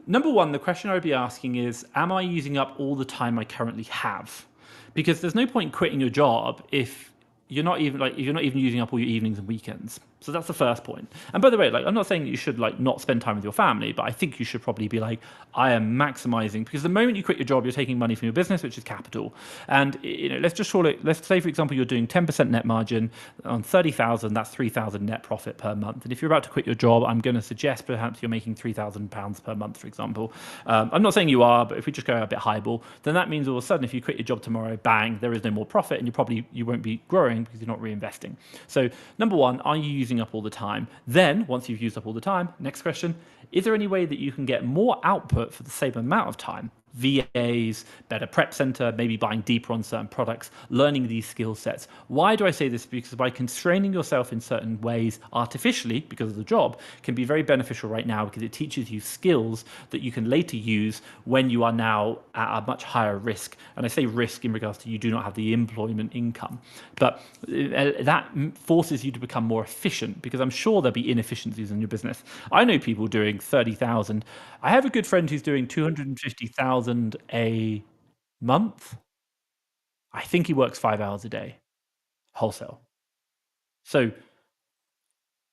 number one, the question I would be asking is, am I using up all the time I currently have? Because there's no point quitting your job if you're not even using up all your evenings and weekends. So that's the first point. And by the way, like I'm not saying you should like not spend time with your family, but I think you should probably be like, I am maximizing, because the moment you quit your job, you're taking money from your business, which is capital. And let's just call it. Let's say, for example, you're doing 10% net margin on 30,000. That's 3,000 net profit per month. And if you're about to quit your job, I'm going to suggest perhaps you're making £3,000 per month, for example. I'm not saying you are, but if we just go a bit highball, then that means all of a sudden, if you quit your job tomorrow, bang, there is no more profit, and you won't be growing because you're not reinvesting. So number one, are you using up all the time? Then once you've used up all the time, next question, is there any way that you can get more output for the same amount of time? VAs, better prep center, maybe buying deeper on certain products, learning these skill sets. Why do I say this? Because by constraining yourself in certain ways artificially, because of the job, can be very beneficial right now, because it teaches you skills that you can later use when you are now at a much higher risk. And I say risk in regards to you do not have the employment income. But that forces you to become more efficient, because I'm sure there'll be inefficiencies in your business. I know people doing 30,000. I have a good friend who's doing 250,000 a month. I think he works 5 hours a day, wholesale. So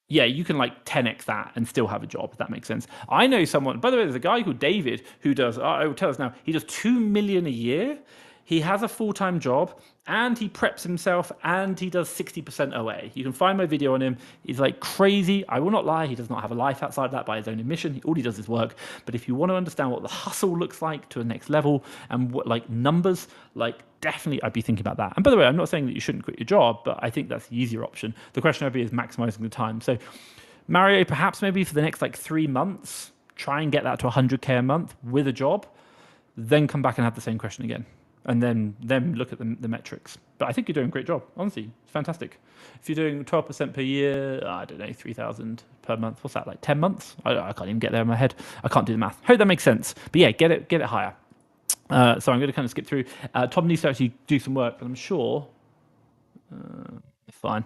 yeah, you can like 10x that and still have a job, if that makes sense. I know someone, by the way, there's a guy called David who does, I will tell us now, he does 2 million a year. He has a full-time job and he preps himself and he does 60% OA. You can find my video on him. He's like crazy. I will not lie. He does not have a life outside of that by his own admission. All he does is work. But if you want to understand what the hustle looks like to a next level and what like numbers, like definitely I'd be thinking about that. And by the way, I'm not saying that you shouldn't quit your job, but I think that's the easier option. The question would be is maximizing the time. So Mario, perhaps maybe for the next like 3 months, try and get that to 100K a month with a job, then come back and have the same question again. And then look at the metrics. But I think you're doing a great job. Honestly, it's fantastic. If you're doing 12% per year, I don't know, 3,000 per month. What's that, like 10 months? I can't even get there in my head. I can't do the math. Hope that makes sense. But yeah, get it higher. So I'm going to kind of skip through. Tom needs to actually do some work, but I'm sure it's fine.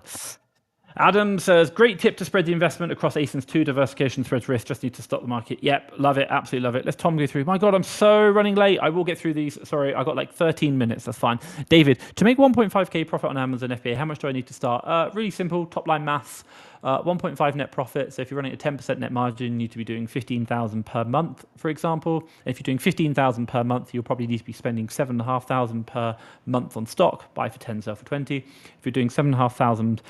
Adam says, great tip to spread the investment across ASINs 2, diversification, spreads risk, just need to stop the market. Yep, love it, absolutely love it. Let's Tom go through. My God, I'm so running late. I will get through these. Sorry, I got like 13 minutes, that's fine. David, to make 1.5K profit on Amazon FBA, how much do I need to start? Really simple, top line maths. 1.5 net profit. So if you're running a 10% net margin, you need to be doing 15,000 per month, for example. And if you're doing 15,000 per month, you'll probably need to be spending 7,500 per month on stock. Buy for 10, sell for 20. If you're doing 7,500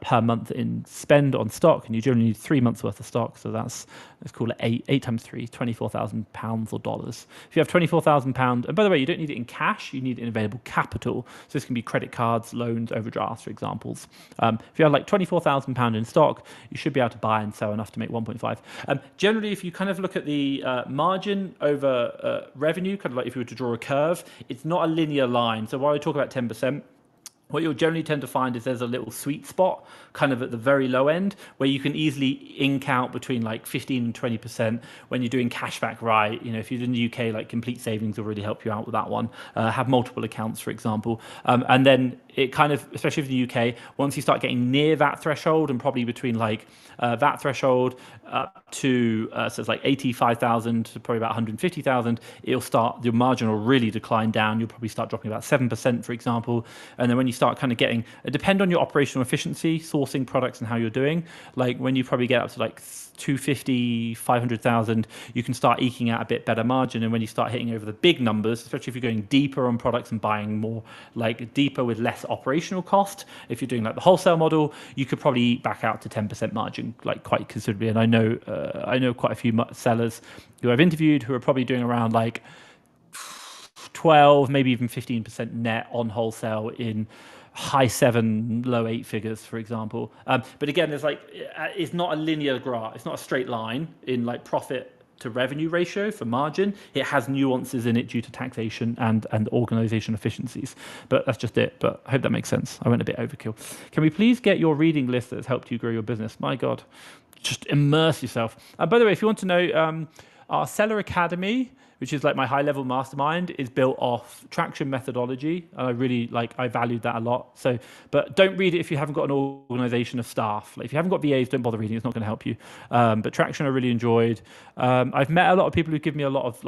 per month in spend on stock, and you generally need 3 months worth of stock, so let's call it 8 times 3, 24,000 pounds or dollars. If you have 24,000 pounds, and by the way, you don't need it in cash, you need it in available capital. So this can be credit cards, loans, overdrafts, for examples. If you have like 24,000 pounds in stock, you should be able to buy and sell enough to make 1.5. Generally, if you kind of look at the margin over revenue, kind of like if you were to draw a curve, it's not a linear line. So while I talk about 10%, what you'll generally tend to find is there's a little sweet spot kind of at the very low end where you can easily ink out between like 15 and 20% when you're doing cashback right. You know, if you're in the UK, like Complete Savings will really help you out with that one. Have multiple accounts, for example. And then it kind of, especially for the UK, once you start getting near that threshold and probably between like that threshold up to, so it's like 85,000 to probably about 150,000, it'll start, your margin will really decline down. You'll probably start dropping about 7%, for example. And then when you start kind of getting, it depends on your operational efficiency, sourcing products and how you're doing. Like when you probably get up to like 250, 500,000, you can start eking out a bit better margin. And when you start hitting over the big numbers, especially if you're going deeper on products and buying more, like deeper with less operational cost, if you're doing like the wholesale model, you could probably eat back out to 10% margin, like quite considerably. And I know quite a few sellers who I've interviewed who are probably doing around like 12, maybe even 15% net on wholesale in high 7, low 8 figures, for example. But again, there's like, it's not a linear graph. It's not a straight line in like profit to revenue ratio for margin. It has nuances in it due to taxation and organization efficiencies. But that's just it. But I hope that makes sense. I went a bit overkill. Can we please get your reading list that has helped you grow your business? My God, just immerse yourself. By the way, if you want to know, our Seller Academy, which is like my high level mastermind, is built off traction methodology, and I really I valued that a lot. So, but don't read it if you haven't got an organization of staff. Like if you haven't got VAs, don't bother reading. It's not going to help you. But traction I really enjoyed. I've met a lot of people who give me a lot of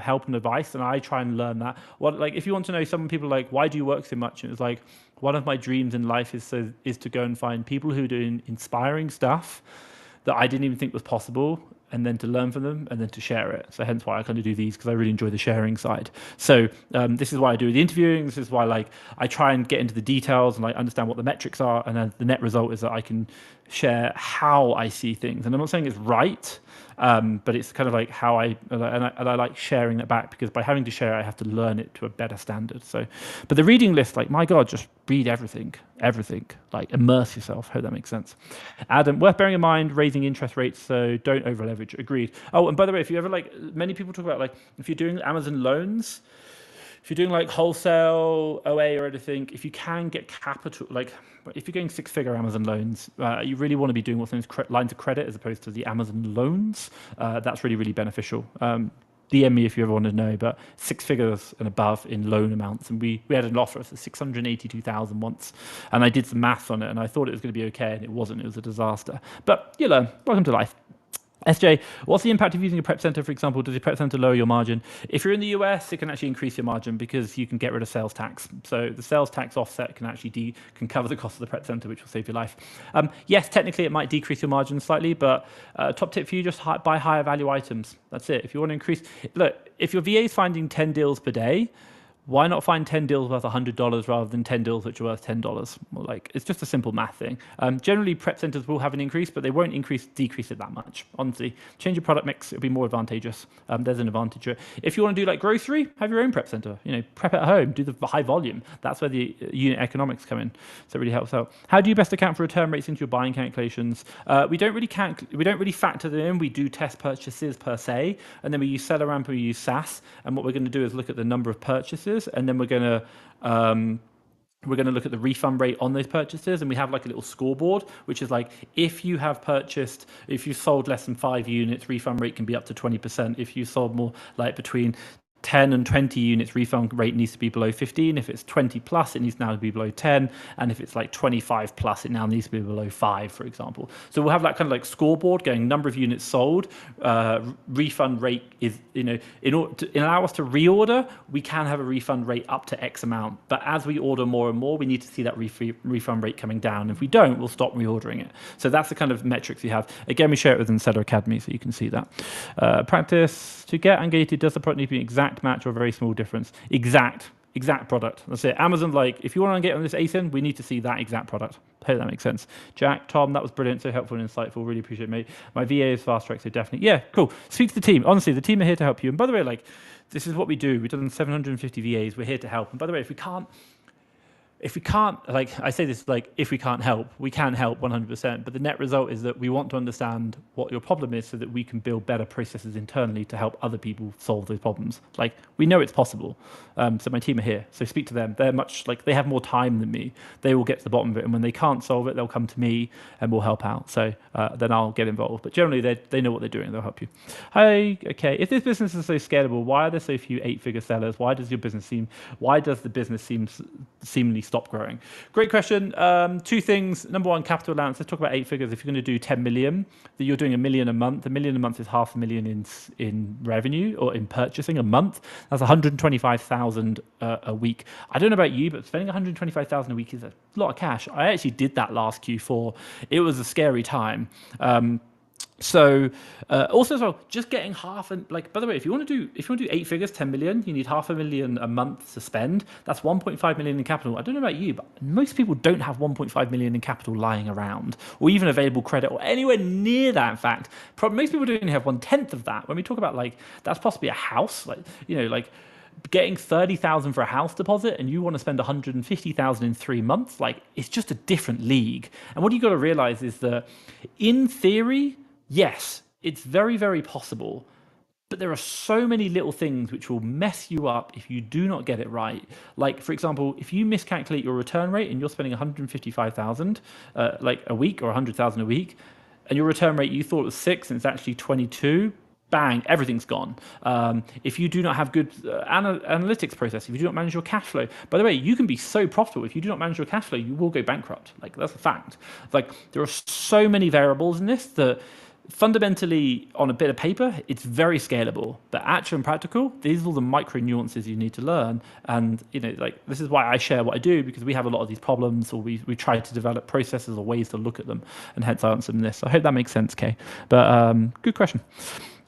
help and advice, and I try and learn that. What if you want to know, some people why do you work so much? And it's like one of my dreams in life is to go and find people who are doing inspiring stuff that I didn't even think was possible, and then to learn from them and then to share it. So hence why I kind of do these, because I really enjoy the sharing side. So this is why I do the interviewing. This is why I try and get into the details and understand what the metrics are, and then the net result is that I can share how I see things. And I'm not saying it's right, but it's kind of how I like sharing that back, because by having to share, I have to learn it to a better standard. So, but the reading list, my God, just read everything, immerse yourself. Hope that makes sense. Adam, worth bearing in mind, raising interest rates, so don't over leverage. Agreed. Oh, and by the way, if you ever many people talk about if you're doing Amazon loans, if you're doing wholesale OA or anything, if you can get capital, if you're getting six-figure Amazon loans, you really want to be doing what's known as lines of credit as opposed to the Amazon loans. That's really, really beneficial. DM me if you ever want to know, but 6 figures and above in loan amounts. And we had an offer for 682,000 once, and I did some maths on it, and I thought it was going to be okay, and it wasn't. It was a disaster. But you learn. Welcome to life. SJ, what's the impact of using a prep center, for example? Does your prep center lower your margin? If you're in the US, it can actually increase your margin because you can get rid of sales tax. So the sales tax offset can actually cover the cost of the prep center, which will save your life. Yes, technically it might decrease your margin slightly, but top tip for you, just buy higher value items. That's it. If you want to increase, look, if your VA is finding 10 deals per day, why not find 10 deals worth $100 rather than 10 deals which are worth $10? Well, it's just a simple math thing. Generally, prep centers will have an increase, but they won't decrease it that much. Honestly, change your product mix; it'll be more advantageous. There's an advantage to it. If you want to do grocery, have your own prep center. Prep at home, do the high volume. That's where the unit economics come in. So it really helps out. How do you best account for return rates into your buying calculations? We don't really factor them in. We do test purchases per se, and then we use SellerAmp, we use SaaS. And what we're going to do is look at the number of purchases, and then we're going to look at the refund rate on those purchases, and we have a little scoreboard, which is if you sold less than 5 units, refund rate can be up to 20%. If you sold more, between 10 and 20 units, refund rate needs to be below 15. If it's 20 plus, it needs now to be below 10. And if it's 25 plus, it now needs to be below 5, for example. So we'll have that kind of scoreboard going, number of units sold, refund rate is, in order to allow us to reorder, we can have a refund rate up to X amount. But as we order more and more, we need to see that refund rate coming down. If we don't, we'll stop reordering it. So that's the kind of metrics you have. Again, we share it within Seller Academy, so you can see that. Practice to get ungated, does the product need to be exact match or a very small difference? Exact product. That's it. Amazon, if you want to get on this ASIN, we need to see that exact product. Hope that makes sense. Jack, Tom, that was brilliant, so helpful and insightful. Really appreciate it, mate. My VA is fast track, so definitely. Yeah, cool. Speak to the team. Honestly, the team are here to help you. And by the way, this is what we do. We've done 750 VAs. We're here to help. And by the way, if we can't, I say this, if we can't help, we can help 100%. But the net result is that we want to understand what your problem is so that we can build better processes internally to help other people solve those problems. We know it's possible. So my team are here. So speak to them. They're much they have more time than me. They will get to the bottom of it. And when they can't solve it, they'll come to me and we'll help out. So then I'll get involved. But generally, they know what they're doing. They'll help you. Hi, okay. If this business is so scalable, why are there so few 8-figure sellers? Why does the business seemingly stop growing? Great question. 2 things. Number one, capital allowance. Let's talk about 8 figures. If you're going to do 10 million, that you're doing $1 million a month. $1 million a month is $500,000 in revenue or in purchasing a month. That's 125,000 a week. I don't know about you, but spending 125,000 a week is a lot of cash. I actually did that last Q4. It was a scary time. So also as well, just getting half, and by the way, if you want to do 8 figures, 10 million, you need $500,000 a month to spend. That's 1.5 million in capital. I don't know about you, but most people don't have 1.5 million in capital lying around, or even available credit, or anywhere near that. In fact, most people don't even have 1/10 of that. When we talk about that's possibly a house, getting 30,000 for a house deposit, and you want to spend 150,000 in 3 months, it's just a different league. And what you got to realize is that, in theory, yes, it's very, very possible, but there are so many little things which will mess you up if you do not get it right. For example, if you miscalculate your return rate and you're spending 155,000 a week, or 100,000 a week, and your return rate, you thought it was 6 and it's actually 22, bang, everything's gone. If you do not have good analytics process, if you do not manage your cash flow, by the way, you can be so profitable. If you do not manage your cash flow, you will go bankrupt. Like, that's a fact. Like, there are so many variables in this that fundamentally, on a bit of paper, it's very scalable, but actual and practical, these are all the micro nuances you need to learn. And like, this is why I share what I do, because we have a lot of these problems, or we try to develop processes or ways to look at them, and hence I answer them this. I hope that makes sense, Kay. But good question.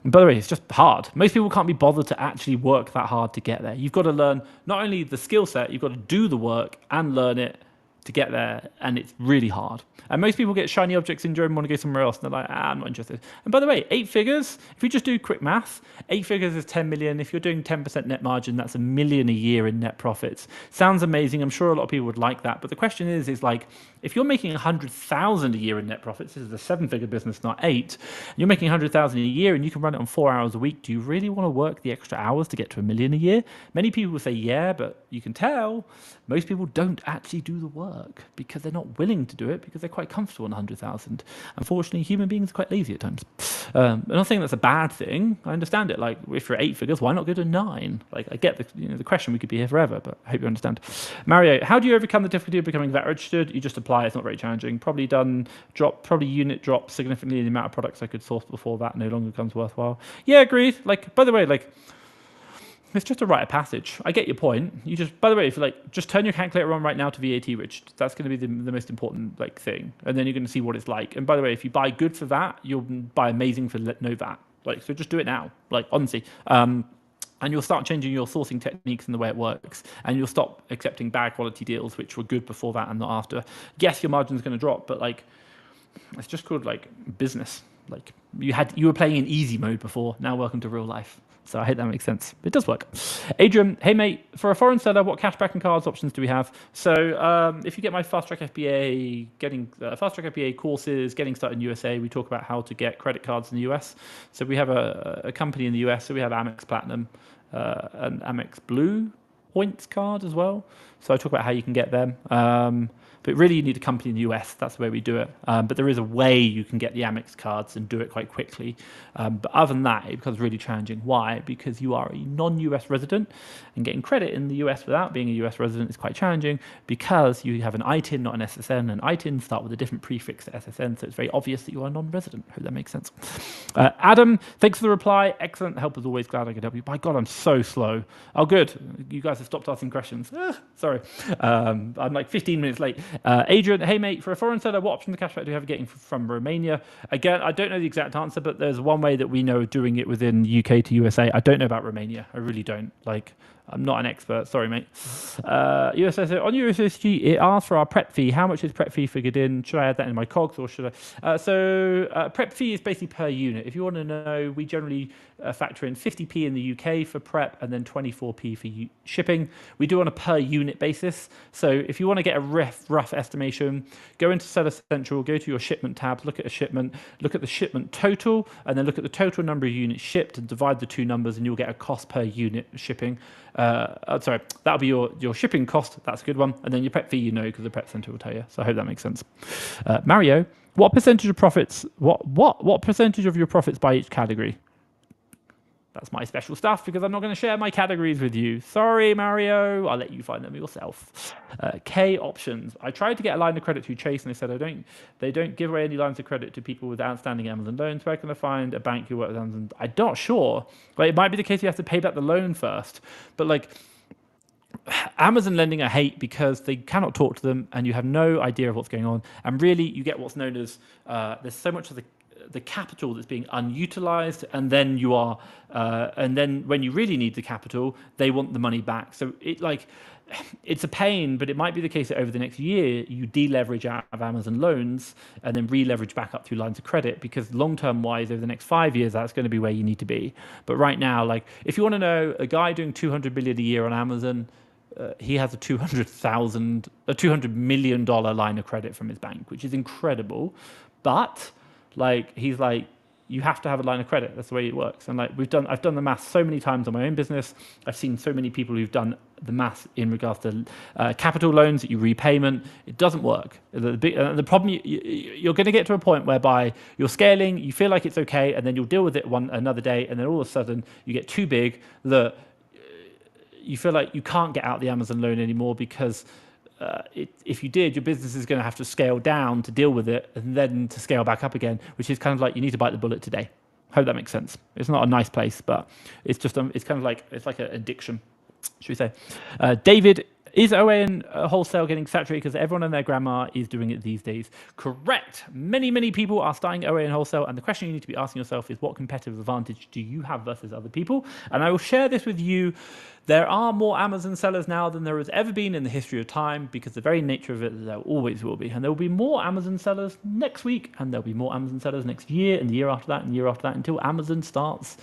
And by the way, it's just hard. Most people can't be bothered to actually work that hard to get there. You've got to learn not only the skill set, you've got to do the work and learn it to get there, and it's really hard. And most people get shiny object syndrome and want to go somewhere else, and they're like, I'm not interested. And by the way, 8 figures, if you just do quick math, 8 figures is 10 million. If you're doing 10% net margin, that's $1 million a year in net profits. Sounds amazing. I'm sure a lot of people would like that. But the question is like, if you're making 100,000 a year in net profits, this is a 7-figure business, not 8, and you're making 100,000 a year and you can run it on 4 hours a week, do you really want to work the extra hours to get to $1 million a year? Many people will say, yeah, but you can tell most people don't actually do the work because they're not willing to do it, because they're quite comfortable on 100,000. Unfortunately, human beings are quite lazy at times. I'm not saying that's a bad thing. I understand it. Like, if you're 8 figures, why not go to 9? Like, I get the question. We could be here forever, but I hope you understand. Mario, how do you overcome the difficulty of becoming VAT registered? You just apply. It's not very challenging. Probably unit drop significantly in the amount of products I could source before that no longer becomes worthwhile. Yeah, agreed. Like, by the way, like, it's just a rite of passage. I get your point. You just, by the way, if you like, just turn your calculator on right now to VAT rich. That's going to be the most important like thing, and then you're going to see what it's like. And by the way, if you buy good for VAT, you'll buy amazing for no VAT. Like, so just do it now. Like, honestly. And you'll start changing your sourcing techniques and the way it works, and you'll stop accepting bad quality deals which were good before that and not after. Yes, your margin's going to drop, but like, it's just called like business. Like, you were playing in easy mode before. Now welcome to real life. So I hope that makes sense. It does work. Adrian, hey mate, for a foreign seller, what cashback and cards options do we have? So if you get my Fast Track FBA, Fast Track FBA courses, getting started in USA, we talk about how to get credit cards in the US. So we have a company in the US. So we have Amex Platinum and Amex Blue points card as well. So I talk about how you can get them. But really, you need a company in the US. That's the way we do it. But there is a way you can get the Amex cards and do it quite quickly. But other than that, it becomes really challenging. Why? Because you are a non-US resident, and getting credit in the US without being a US resident is quite challenging, because you have an ITIN, not an SSN, and ITIN start with a different prefix to SSN, so it's very obvious that you are non-resident. Hope that makes sense. Adam, thanks for the reply. Excellent help as always. Glad I could help you. By God, I'm so slow. Oh, good. You guys have stopped asking questions. Sorry. I'm like 15 minutes late. Adrian, hey mate, for a foreign seller, what option of cashback do you have getting from Romania? Again, I don't know the exact answer, but there's one way that we know of doing it within UK to USA. I don't know about Romania. I really don't. Like, I'm not an expert. Sorry, mate. USA, so on your USSG, it asks for our prep fee. How much is prep fee figured in? Should I add that in my COGS, or should I? Prep fee is basically per unit. If you want to know, we generally factor in 50p in the UK for prep, and then 24p for shipping. We do on a per unit basis. So if you want to get a rough estimation, go into Seller Central, go to your shipment tab, look at a shipment, look at the shipment total, and then look at the total number of units shipped and divide the two numbers, and you'll get a cost per unit shipping. Sorry, that'll be your shipping cost. That's a good one. And then your prep fee, you know, because the prep center will tell you. So I hope that makes sense. Mario, what percentage of profits? What percentage of your profits by each category? That's my special stuff, because I'm not going to share my categories with you. Sorry, Mario. I'll let you find them yourself. K options. I tried to get a line of credit to Chase, and they said they don't give away any lines of credit to people with outstanding Amazon loans. Where can I find a bank who works with Amazon? I'm not sure. Like, it might be the case you have to pay back the loan first. But like, Amazon lending I hate, because they cannot talk to them and you have no idea of what's going on. And really, you get what's known as there's so much of the capital that's being unutilized, and then and then when you really need the capital, they want the money back. So it's a pain, but it might be the case that over the next year you deleverage out of Amazon loans and then re-leverage back up through lines of credit, because long-term wise, over the next 5 years, that's going to be where you need to be. But right now, like, if you want to know, a guy doing 200 million a year on Amazon, he has a $200 million line of credit from his bank, which is incredible. But like, he's like, you have to have a line of credit. That's the way it works. And like I've done the math so many times on my own business. I've seen so many people who've done the math in regards to capital loans that you repayment. It doesn't work. The problem, you're going to get to a point whereby you're scaling, you feel like it's okay, and then you'll deal with it another day, and then all of a sudden you get too big that you feel like you can't get out the Amazon loan anymore because if you did, your business is going to have to scale down to deal with it and then to scale back up again, which is kind of like you need to bite the bullet today. Hope that makes sense. It's not a nice place, but it's just it's kind of like it's like an addiction, should we say? David, is OAN wholesale getting saturated because everyone and their grandma is doing it these days? Correct. Many people are starting OAN wholesale, and the question you need to be asking yourself is, what competitive advantage do you have versus other people? And I will share this with you. There are more Amazon sellers now than there has ever been in the history of time, because the very nature of it, there always will be. And there will be more Amazon sellers next week, and there'll be more Amazon sellers next year, and the year after that, and the year after that, until Amazon starts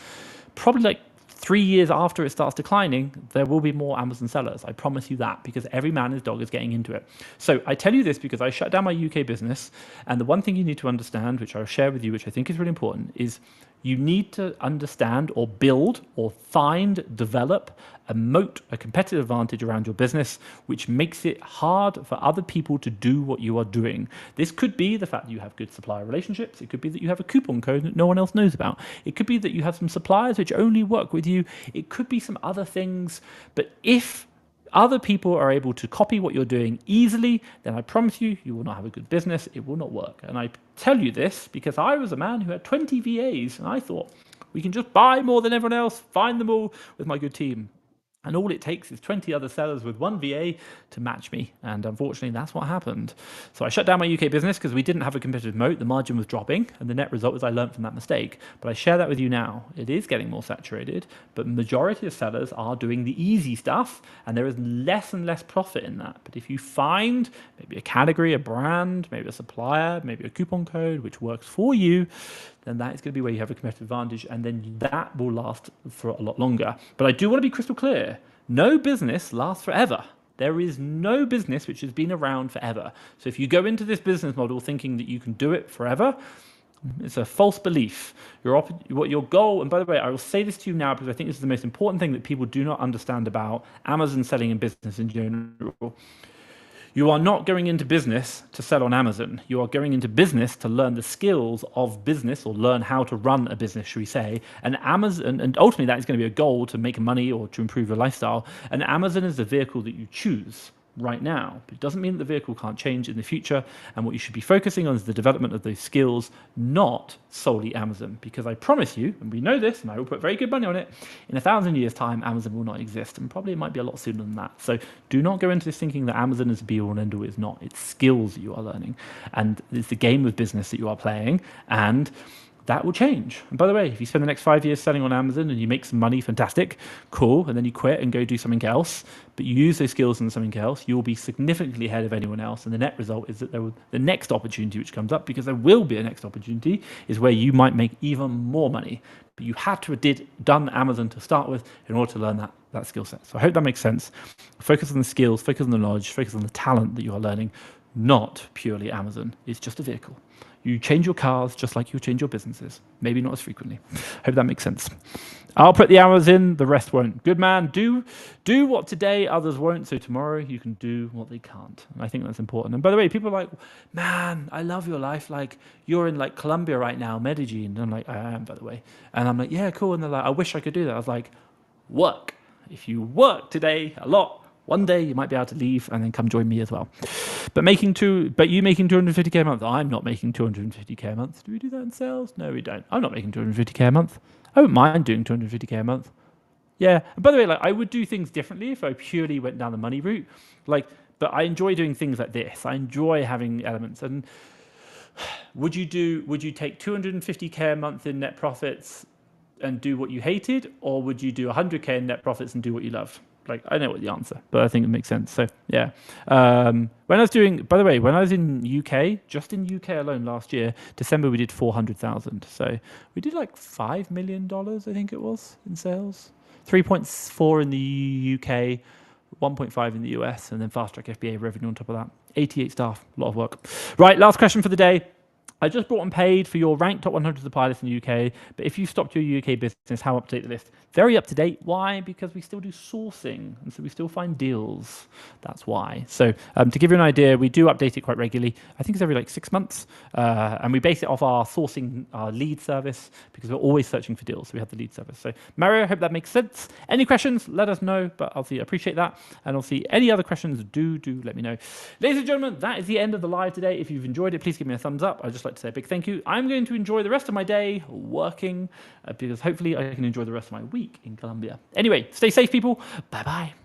probably like 3 years after it starts declining. There will be more Amazon sellers. I promise you that, because every man and his dog is getting into it. So I tell you this because I shut down my UK business. And the one thing you need to understand, which I'll share with you, which I think is really important, is you need to understand or build or find, develop a moat, a competitive advantage around your business, which makes it hard for other people to do what you are doing. This could be the fact that you have good supplier relationships. It could be that you have a coupon code that no one else knows about. It could be that you have some suppliers which only work with you. It could be some other things. But if other people are able to copy what you're doing easily, then I promise you, you will not have a good business. It will not work. And I tell you this because I was a man who had 20 VAs, and I thought, we can just buy more than everyone else, find them all with my good team. And all it takes is 20 other sellers with one VA to match me. And unfortunately, that's what happened. So I shut down my UK business because we didn't have a competitive moat. The margin was dropping. And the net result was I learned from that mistake. But I share that with you now. It is getting more saturated. But the majority of sellers are doing the easy stuff. And there is less and less profit in that. But if you find maybe a category, a brand, maybe a supplier, maybe a coupon code, which works for you, then that is going to be where you have a competitive advantage, and then that will last for a lot longer. But I do want to be crystal clear. No business lasts forever. There is no business which has been around forever. So if you go into this business model thinking that you can do it forever, it's a false belief. What your goal, and by the way, I will say this to you now because I think this is the most important thing that people do not understand about Amazon selling and business in general. You are not going into business to sell on Amazon. You are going into business to learn the skills of business, or learn how to run a business, should we say. And Amazon, and ultimately that is going to be a goal to make money or to improve your lifestyle. And Amazon is the vehicle that you choose right now. But it doesn't mean that the vehicle can't change in the future. And what you should be focusing on is the development of those skills, not solely Amazon. Because I promise you, and we know this, and I will put very good money on it, in 1,000 years' time, Amazon will not exist. And probably it might be a lot sooner than that. So do not go into this thinking that Amazon is the be all and end all. It's not. It's skills that you are learning. And it's the game of business that you are playing. And that will change. And by the way, if you spend the next 5 years selling on Amazon and you make some money, fantastic, cool, and then you quit and go do something else, but you use those skills in something else, you will be significantly ahead of anyone else. And the net result is that the next opportunity which comes up, because there will be a next opportunity, is where you might make even more money. But you had to have done Amazon to start with in order to learn that skill set. So I hope that makes sense. Focus on the skills, focus on the knowledge, focus on the talent that you are learning, not purely Amazon. It's just a vehicle. You change your cars just like you change your businesses. Maybe not as frequently. Hope that makes sense. I'll put the hours in, the rest won't. Good man, do what today others won't, so tomorrow you can do what they can't. And I think that's important. And by the way, people are like, man, I love your life. Like, you're in like Colombia right now, Medellin. And I'm like, I am, by the way. And I'm like, yeah, cool. And they're like, I wish I could do that. I was like, work. If you work today a lot, one day you might be able to leave and then come join me as well. But you making 250k a month. I'm not making 250k a month. Do we do that in sales? No, we don't. I'm not making 250k a month. I wouldn't mind doing 250k a month. Yeah. And by the way, like, I would do things differently if I purely went down the money route. Like, but I enjoy doing things like this. I enjoy having elements. And would you take 250k a month in net profits and do what you hated, or would you do 100k in net profits and do what you love? Like, I know what the answer, but I think it makes sense. So yeah. When I was in UK, just in UK alone last year, December, we did 400,000. So we did like $5 million, I think it was, in sales. 3.4 in the UK, 1.5 in the US, and then Fast Track FBA revenue on top of that. 88 staff, a lot of work. Right, last question for the day. I just brought and paid for your ranked top 100 suppliers in the UK, but if you stopped your UK business, how up to date the list? Very up to date. Why? Because we still do sourcing, and so we still find deals. That's why. So to give you an idea, we do update it quite regularly. I think it's every like 6 months, and we base it off our sourcing, our lead service, because we're always searching for deals. So we have the lead service. So Mario, I hope that makes sense. Any questions? Let us know. But I'll see. Appreciate that, and I'll see any other questions. Do let me know, ladies and gentlemen. That is the end of the live today. If you've enjoyed it, please give me a thumbs up. I'd just like to say a big thank you. I'm going to enjoy the rest of my day working because hopefully I can enjoy the rest of my week in Colombia. Anyway, stay safe, people. Bye bye.